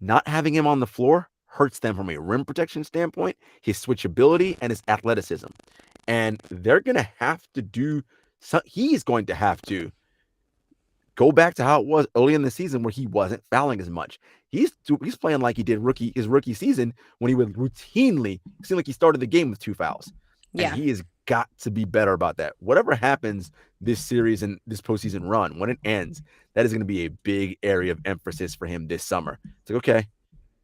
Not having him on the floor hurts them from a rim protection standpoint, his switchability, and his athleticism. And they're going to have to do he's going to have to go back to how it was early in the season, where he wasn't fouling as much. He's playing like he did his rookie season, when he would routinely seem like he started the game with 2 fouls. Yeah. And he has got to be better about that. Whatever happens this series and this postseason run, when it ends, that is going to be a big area of emphasis for him this summer. It's like, okay,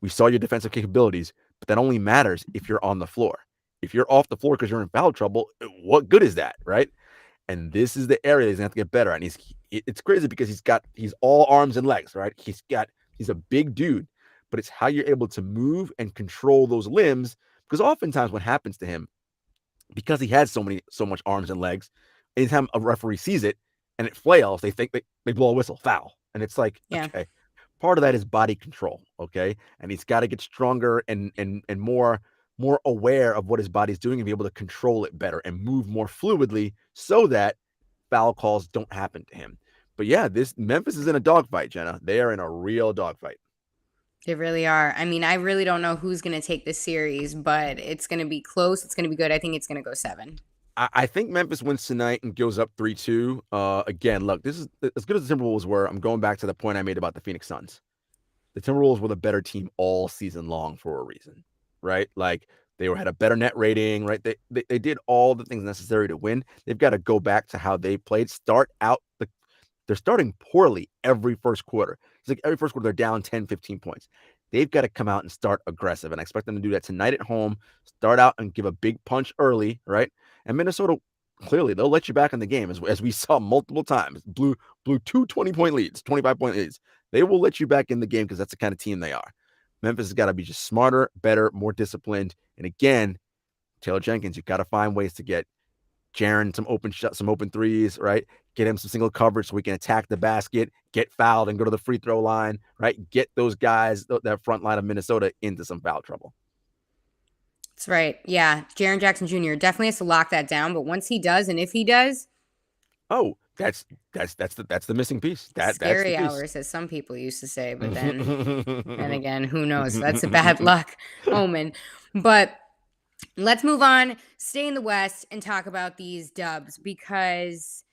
we saw your defensive capabilities, but that only matters if you're on the floor. If you're off the floor because you're in foul trouble, what good is that, right? And this is the area he's going to have to get better. And it's crazy because he's all arms and legs, right? He's a big dude, but it's how you're able to move and control those limbs. Because oftentimes what happens to him, because he has so much arms and legs, anytime a referee sees it and it flails, they think they blow a whistle, foul. And it's like, okay, part of that is body control, okay? And he's got to get stronger and more aware of what his body's doing and be able to control it better and move more fluidly so that foul calls don't happen to him. But yeah, this Memphis is in a dogfight, Jenna. They are in a real dogfight. They really are. I mean, I really don't know who's going to take this series, but it's going to be close. It's going to be good. I think it's going to go 7. I think Memphis wins tonight and goes up 3-2. Again, look, this is as good as the Timberwolves were. I'm going back to the point I made about the Phoenix Suns. The Timberwolves were the better team all season long for a reason, right? Like they had a better net rating, right? They did all the things necessary to win. They've got to go back to how they played. They're starting poorly every first quarter. It's like every first quarter they're down 10, 15 points. They've got to come out and start aggressive. And I expect them to do that tonight at home. Start out and give a big punch early, right? And Minnesota, clearly, they'll let you back in the game, as we saw multiple times. Blew 2 20-point leads, 25-point leads. They will let you back in the game because that's the kind of team they are. Memphis has got to be just smarter, better, more disciplined. And again, Taylor Jenkins, you've got to find ways to get Jaron some open threes, right? Get him some single coverage so we can attack the basket, get fouled and go to the free throw line, right? Get those guys, that front line of Minnesota, into some foul trouble. That's right. Yeah. Jaron Jackson Jr. definitely has to lock that down. But once he does, and if he does, oh, that's the missing piece. Scary that's the piece. hours, as some people used to say. But then, and again, who knows? That's a bad luck omen. But let's move on, stay in the West, and talk about these dubs because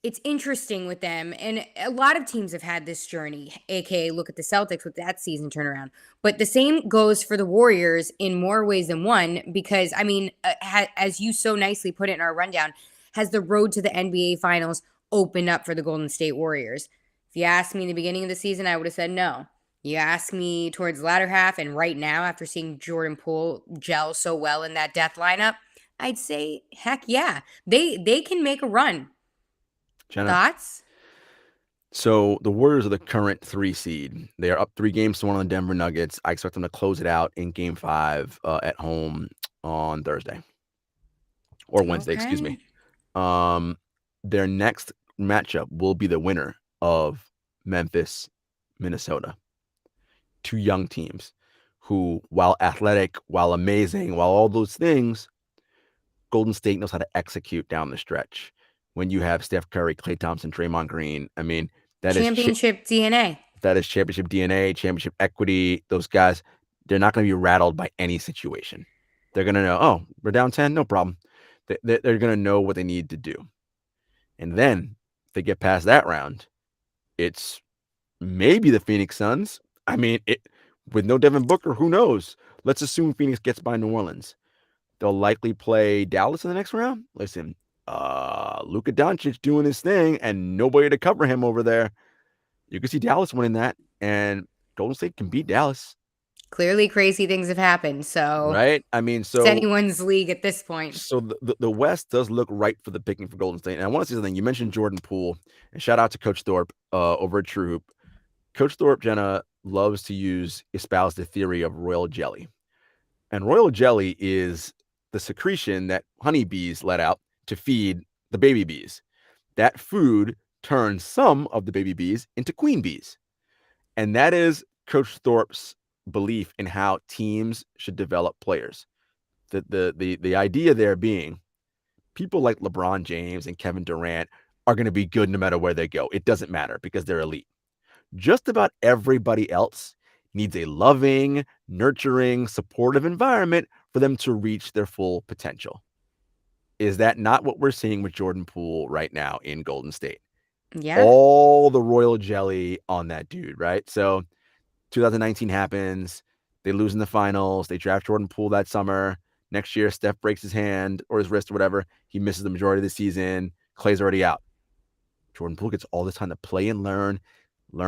it's interesting with them. And a lot of teams have had this journey, aka look at the Celtics with that season turnaround. But the same goes for the Warriors in more ways than one because, I mean, as you so nicely put it in our rundown, has the road to the NBA Finals opened up for the Golden State Warriors? If you asked me in the beginning of the season, I would have said no. You ask me towards the latter half, and right now, after seeing Jordan Poole gel so well in that death lineup, I'd say, heck yeah. They can make a run. Jenna, Thoughts? So the Warriors are the current 3 seed. They are up 3 games to 1 on the Denver Nuggets. I expect them to close it out in Game 5 at home on Thursday. Or Wednesday, excuse me. Their next matchup will be the winner of Memphis, Minnesota. 2 young teams who, while athletic, while amazing, while all those things, Golden State knows how to execute down the stretch. When you have Steph Curry, Klay Thompson, Draymond Green, I mean, that is championship DNA. That is championship DNA, championship equity. Those guys, they're not going to be rattled by any situation. They're going to know, oh, we're down 10, no problem. They're going to know what they need to do. And then if they get past that round, it's maybe the Phoenix Suns. I mean, with no Devin Booker, who knows? Let's assume Phoenix gets by New Orleans. They'll likely play Dallas in the next round. Listen, Luka Doncic doing his thing and nobody to cover him over there. You can see Dallas winning that, and Golden State can beat Dallas. Clearly, crazy things have happened. So, right? I mean, so it's anyone's league at this point. So the West does look right for the picking for Golden State. And I want to say something. You mentioned Jordan Poole, and shout out to Coach Thorpe over at True Hoop. Coach Thorpe, Jenna, loves to espouse the theory of royal jelly, and royal jelly is the secretion that honeybees let out to feed the baby bees. That food turns some of the baby bees into queen bees. And that is Coach Thorpe's belief in how teams should develop players. The idea there being people like LeBron James and Kevin Durant are going to be good no matter where they go. It doesn't matter because they're elite. Just about everybody else needs a loving, nurturing, supportive environment for them to reach their full potential. Is that not what we're seeing with Jordan Poole right now in Golden State? Yeah. All the royal jelly on that dude, right? So 2019 happens. They lose in the finals. They draft Jordan Poole that summer. Next year, Steph breaks his hand or his wrist or whatever. He misses the majority of the season. Klay's already out. Jordan Poole gets all this time to play and learn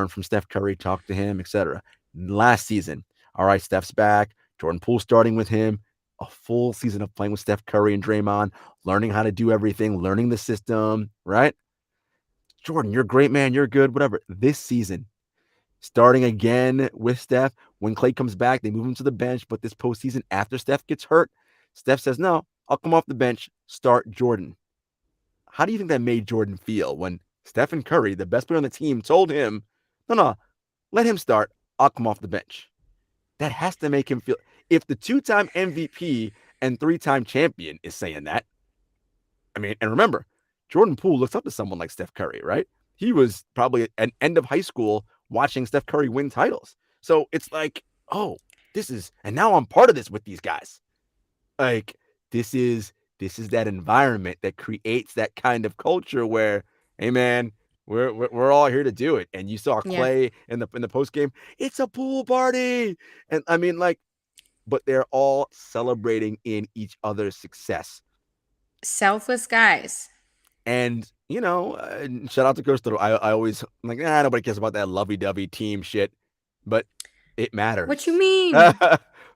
from Steph Curry, talk to him, etc. Last season, all right, Steph's back. Jordan Poole starting with him. A full season of playing with Steph Curry and Draymond, learning how to do everything, learning the system, right? Jordan, you're great, man. You're good, whatever. This season, starting again with Steph. When Klay comes back, they move him to the bench. But this postseason, after Steph gets hurt, Steph says, no, I'll come off the bench, start Jordan. How do you think that made Jordan feel when Stephen Curry, the best player on the team, told him, no, let him start. I'll come off the bench. That has to make him feel. If the 2-time MVP and 3-time champion is saying that, I mean, and remember, Jordan Poole looks up to someone like Steph Curry, right? he was probably at an end of high school watching Steph Curry win titles. So it's like, oh, and now I'm part of this with these guys. Like, this is that environment that creates that kind of culture where, hey man, we're all here to do it. And you saw Clay in the post game, it's a pool party. And I mean, like, but they're all celebrating in each other's success. Selfless guys. And, shout out to Costa. I always, I'm like, nobody cares about that lovey-dovey team shit. But it matters. What you mean?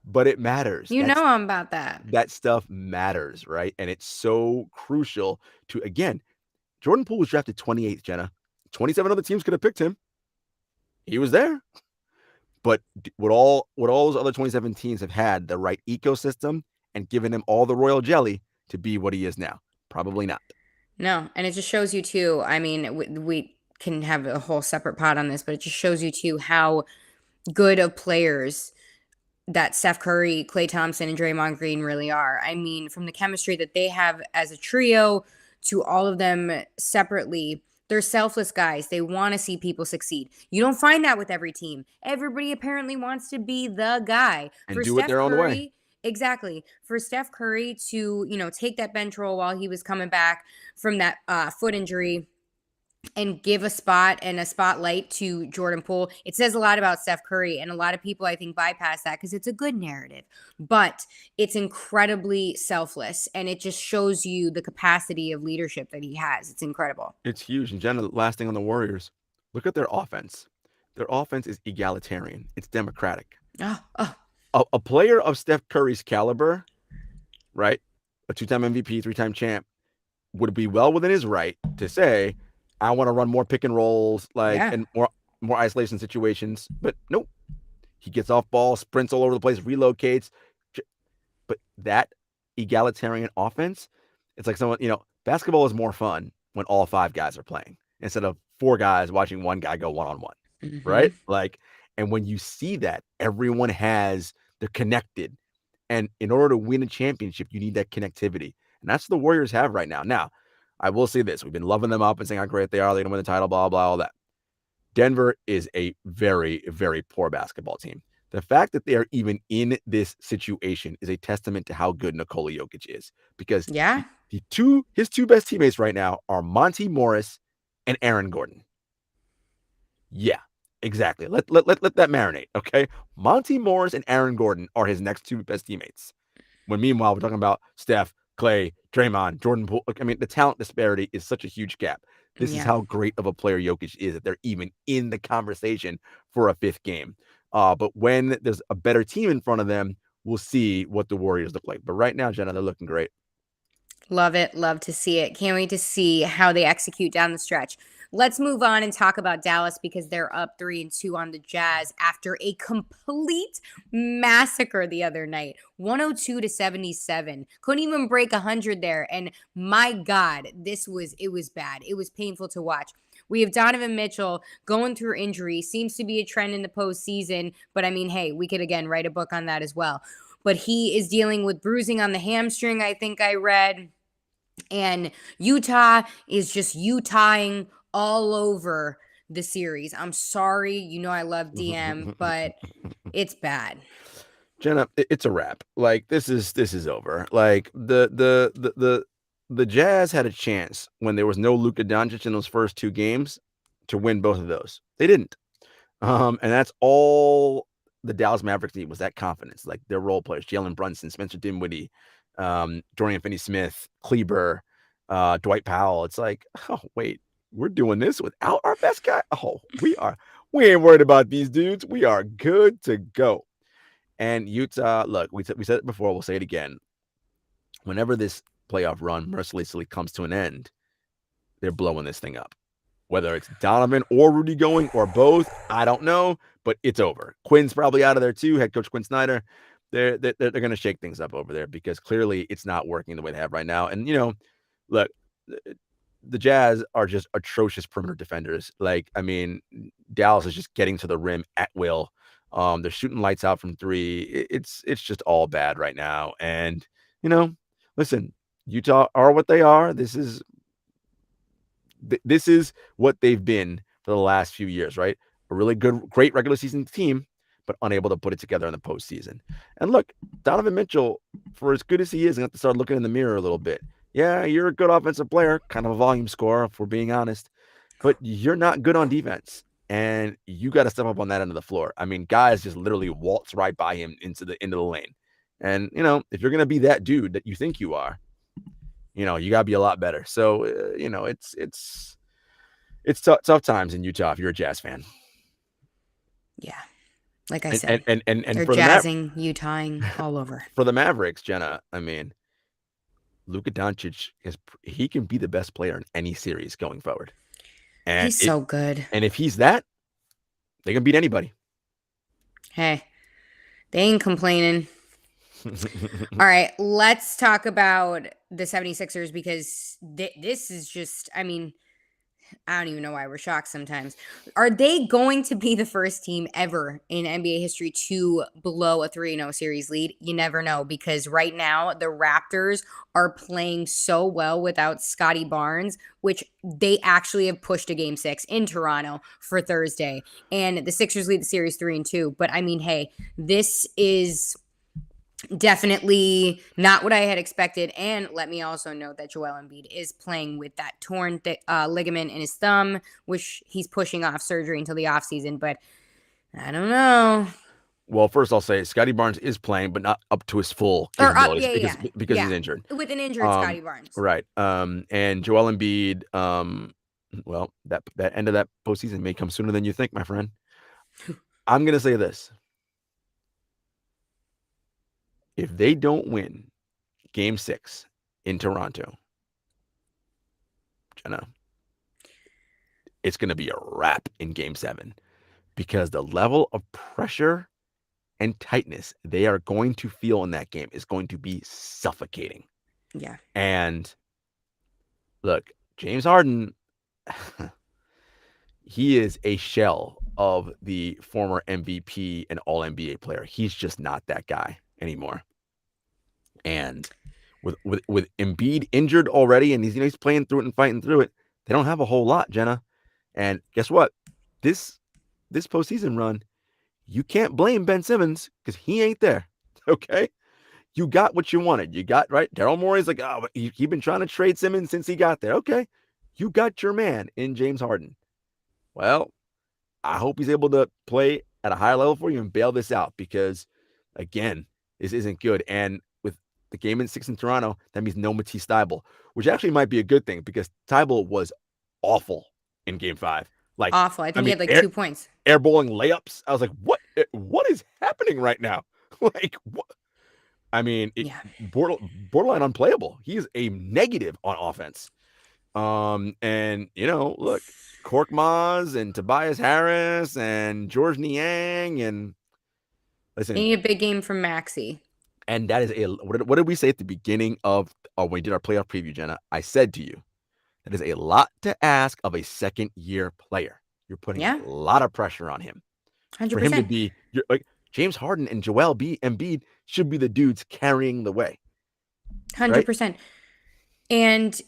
But it matters. You know I'm about that. That stuff matters, right? And it's so crucial to, again, Jordan Poole was drafted 28th, Jenna. 27 other teams could have picked him. He was there. But would all those other 27 teams have had the right ecosystem and given him all the royal jelly to be what he is now? Probably not. No, and it just shows you too. I mean, we can have a whole separate pod on this, but it just shows you too how good of players that Steph Curry, Klay Thompson, and Draymond Green really are. I mean, from the chemistry that they have as a trio to all of them separately, they're selfless guys. They want to see people succeed. You don't find that with every team. Everybody apparently wants to be the guy. And do it their own way. Exactly. For Steph Curry to, take that bench role while he was coming back from that foot injury and give a spot and a spotlight to Jordan Poole, it says a lot about Steph Curry. And a lot of people, I think, bypass that because it's a good narrative. But it's incredibly selfless. And it just shows you the capacity of leadership that he has. It's incredible. It's huge. And Jenna, last thing on the Warriors, look at their offense. Their offense is egalitarian. It's democratic. A player of Steph Curry's caliber, right? A 2-time MVP, 3-time champ, would be well within his right to say, I want to run more pick and rolls, and more isolation situations. But nope. He gets off ball, sprints all over the place, relocates. But that egalitarian offense, it's like someone, basketball is more fun when all 5 guys are playing instead of 4 guys watching one guy go one-on-one, right? And when you see that, everyone they're connected. And in order to win a championship, you need that connectivity. And that's what the Warriors have right now. Now, I will say this. We've been loving them up and saying how great they are. They're going to win the title, blah, blah, all that. Denver is a very, very poor basketball team. The fact that they are even in this situation is a testament to how good Nikola Jokic is. Because his two best teammates right now are Monty Morris and Aaron Gordon. Yeah, exactly. Let that marinate, okay? Monty Morris and Aaron Gordon are his next 2 best teammates. When meanwhile, we're talking about Steph, Clay, Draymond, Jordan Poole. I mean, the talent disparity is such a huge gap. This is how great of a player Jokic is, that they're even in the conversation for a 5th game. But when there's a better team in front of them, we'll see what the Warriors look like. But right now, Jenna, they're looking great. Love it. Love to see it. Can't wait to see how they execute down the stretch. Let's move on and talk about Dallas because they're up 3-2 on the Jazz after a complete massacre the other night. 102-77. Couldn't even break 100 there. And my God, it was bad. It was painful to watch. We have Donovan Mitchell going through injury. Seems to be a trend in the postseason. But I mean, hey, we could again write a book on that as well. But he is dealing with bruising on the hamstring, I think I read. And Utah is just Utahing all over the series. I'm sorry. I love DM, but it's bad. Jenna, it's a wrap. Like, this is over. Like, the Jazz had a chance when there was no Luka Doncic in those first 2 games to win both of those. They didn't. And that's all the Dallas Mavericks need, was that confidence. Like, their role players, Jalen Brunson, Spencer Dinwiddie, Dorian Finney-Smith, Kleber, Dwight Powell. It's like, oh, wait, we're doing this without our best guy? Oh, we ain't worried about these dudes. We are good to go. And Utah, look, we said it before, we'll say it again. Whenever this playoff run mercilessly comes to an end, they're blowing this thing up. Whether it's Donovan or Rudy going or both, I don't know, but it's over. Quinn's probably out of there too, head coach Quinn Snyder. They're going to shake things up over there because clearly it's not working the way they have right now. And, look, the Jazz are just atrocious perimeter defenders. Like, I mean, Dallas is just getting to the rim at will. They're shooting lights out from 3. It's just all bad right now. And, listen, Utah are what they are. This is this is what they've been for the last few years, right? A really great regular season team, but unable to put it together in the postseason. And look, Donovan Mitchell, for as good as he is, going to have to start looking in the mirror a little bit. Yeah, you're a good offensive player, kind of a volume scorer, if we're being honest, but you're not good on defense. And you got to step up on that end of the floor. I mean, guys just literally waltz right by him into the lane. And, if you're going to be that dude that you think you are, you got to be a lot better. So, it's tough times in Utah if you're a Jazz fan. Yeah. Like I said, and they're for jazzing, Utahing all over. For the Mavericks, Jenna, I mean, Luka Doncic he can be the best player in any series going forward. And he's so good. And if he's that, they can beat anybody. Hey, they ain't complaining. All right, let's talk about the 76ers because this is just, I mean, I don't even know why we're shocked sometimes. Are they going to be the first team ever in NBA history to blow a 3-0 series lead? You never know, because right now the Raptors are playing so well without Scotty Barnes, which they actually have pushed to Game 6 in Toronto for Thursday. And the Sixers lead the series 3-2. But I mean, hey, this is definitely not what I had expected. And let me also note that Joel Embiid is playing with that torn ligament in his thumb, which he's pushing off surgery until the offseason. But I don't know. Well, first I'll say Scotty Barnes is playing, but not up to his full capabilities because he's injured. With an injured Scotty Barnes. Right. And Joel Embiid, well, that end of that postseason may come sooner than you think, my friend. I'm going to say this. If they don't win Game 6 in Toronto, Jenna, it's going to be a wrap in Game 7 because the level of pressure and tightness they are going to feel in that game is going to be suffocating. Yeah. And look, James Harden, he is a shell of the former MVP and All-NBA player. He's just not that guy anymore. And with Embiid injured already, and he's playing through it and fighting through it, they don't have a whole lot, Jenna. And guess what? This postseason run, you can't blame Ben Simmons because he ain't there. Okay, you got what you wanted. You got right. Daryl Morey's like, oh, you've been trying to trade Simmons since he got there. Okay, you got your man in James Harden. Well, I hope he's able to play at a higher level for you and bail this out because, again, this isn't good. And with the Game in 6 in Toronto, that means no Matisse Thybulle, which actually might be a good thing because Thybulle was awful in Game 5. Like awful. I think he had like 2 points. Airballing layups. I was like, what is happening right now? Like, what? I mean, borderline unplayable. He is a negative on offense. And look, Korkmaz and Tobias Harris and George Niang and listen. Need a big game from Maxey. And that is what did we say at the beginning of when we did our playoff preview, Jenna? I said to you, that is a lot to ask of a second-year player. You're putting a lot of pressure on him. 100%. For him to be like James Harden and Joel Embiid should be the dudes carrying the way. 100%. Right? And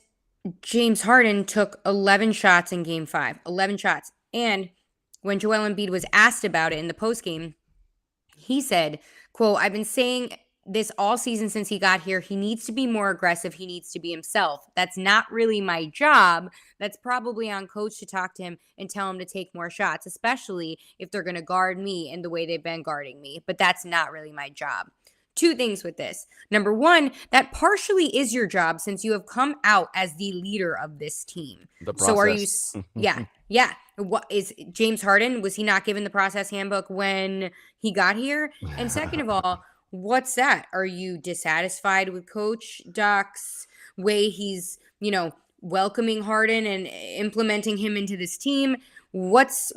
James Harden took 11 shots in Game 5. 11 shots. And when Joel Embiid was asked about it in the postgame, he said, quote, I've been saying this all season since he got here. He needs to be more aggressive. He needs to be himself. That's not really my job. That's probably on coach to talk to him and tell him to take more shots, especially if they're going to guard me in the way they've been guarding me. But that's not really my job. 2 things with this. Number 1, that partially is your job since you have come out as the leader of this team. So are you, yeah. What is James Harden? Was he not given the process handbook when he got here? And second of all, what's that? Are you dissatisfied with Coach Doc's way he's, welcoming Harden and implementing him into this team? What's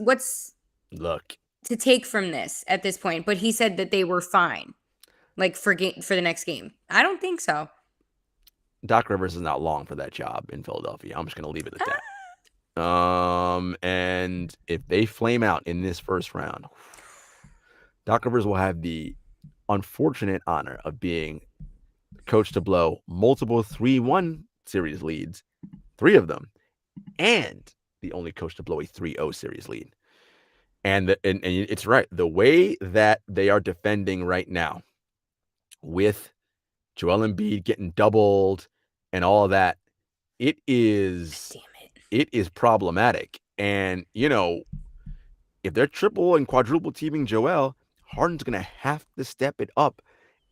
look to take from this at this point? But he said that they were fine. Like for the next game. I don't think so. Doc Rivers is not long for that job in Philadelphia. I'm just going to leave it at that. And if they flame out in this first round, Doc Rivers will have the unfortunate honor of being coach to blow multiple 3-1 series leads, 3 of them, and the only coach to blow a 3-0 series lead. And it's right. The way that they are defending right now with Joel Embiid getting doubled and all of that, it is problematic. And, if they're triple and quadruple teaming Joel, Harden's going to have to step it up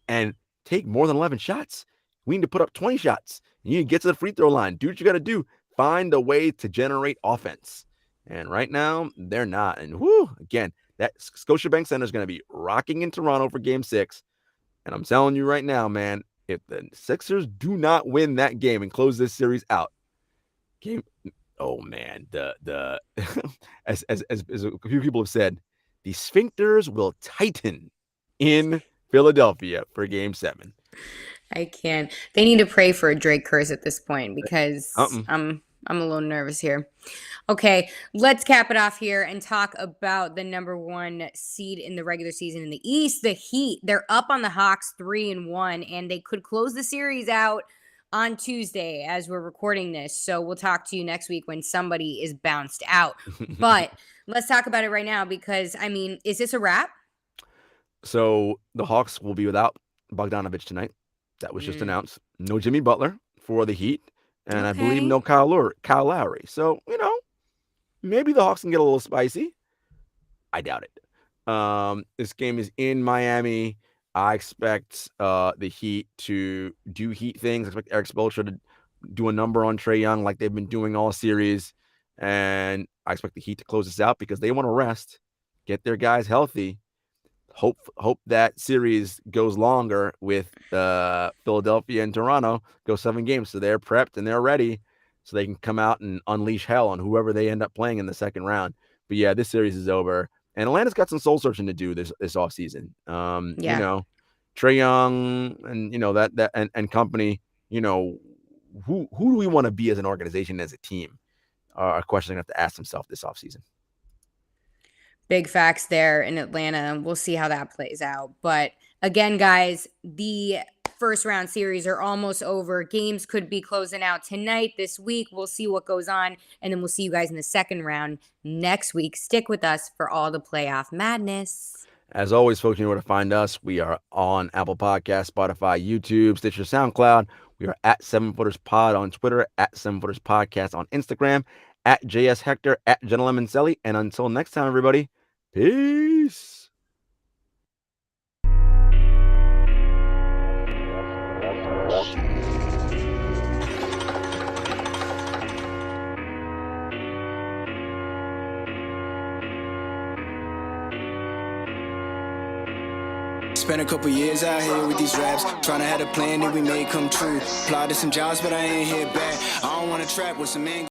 and take more than 11 shots. We need to put up 20 shots. You need to get to the free throw line. Do what you got to do. Find a way to generate offense. And right now, they're not. And again, that Scotiabank Center is going to be rocking in Toronto for Game 6. And I'm telling you right now, man, if the Sixers do not win that game and close this series out, oh man, the as a few people have said, the sphincters will tighten in Philadelphia for Game 7. I can't. They need to pray for a Drake curse at this point because I'm a little nervous here. Okay, let's cap it off here and talk about the number 1 seed in the regular season in the East, the Heat. They're up on the Hawks 3-1, and they could close the series out on Tuesday as we're recording this. So we'll talk to you next week when somebody is bounced out. But let's talk about it right now because, is this a wrap? So the Hawks will be without Bogdanovich tonight. That was just announced. No Jimmy Butler for the Heat. And I believe no Kyle Lowry. So, maybe the Hawks can get a little spicy. I doubt it. This game is in Miami. I expect the Heat to do Heat things. I expect Eric Spoelstra to do a number on Trae Young like they've been doing all series. And I expect the Heat to close this out because they want to rest, get their guys healthy. Hope that series goes longer with Philadelphia and Toronto, go 7 games. So they're prepped and they're ready so they can come out and unleash hell on whoever they end up playing in the second round. But yeah, this series is over. And Atlanta's got some soul searching to do this offseason. Trae Young and that and company, who do we want to be as an organization, as a team? Are questions they're gonna have to ask themselves this offseason. Big facts there in Atlanta. We'll see how that plays out. But again, guys, the first round series are almost over. Games could be closing out tonight, this week. We'll see what goes on. And then we'll see you guys in the second round next week. Stick with us for all the playoff madness. As always, folks, you know where to find us. We are on Apple Podcasts, Spotify, YouTube, Stitcher, SoundCloud. We are at 7footerspod on Twitter, at 7footerspodcast on Instagram, at JS Hector, at Jenna Lemoncelli. And until next time, everybody, peace. Spent a couple years out here with these raps, trying to have a plan that we made come true. Applied to some jobs, but I ain't hit back. I don't want to trap with some men.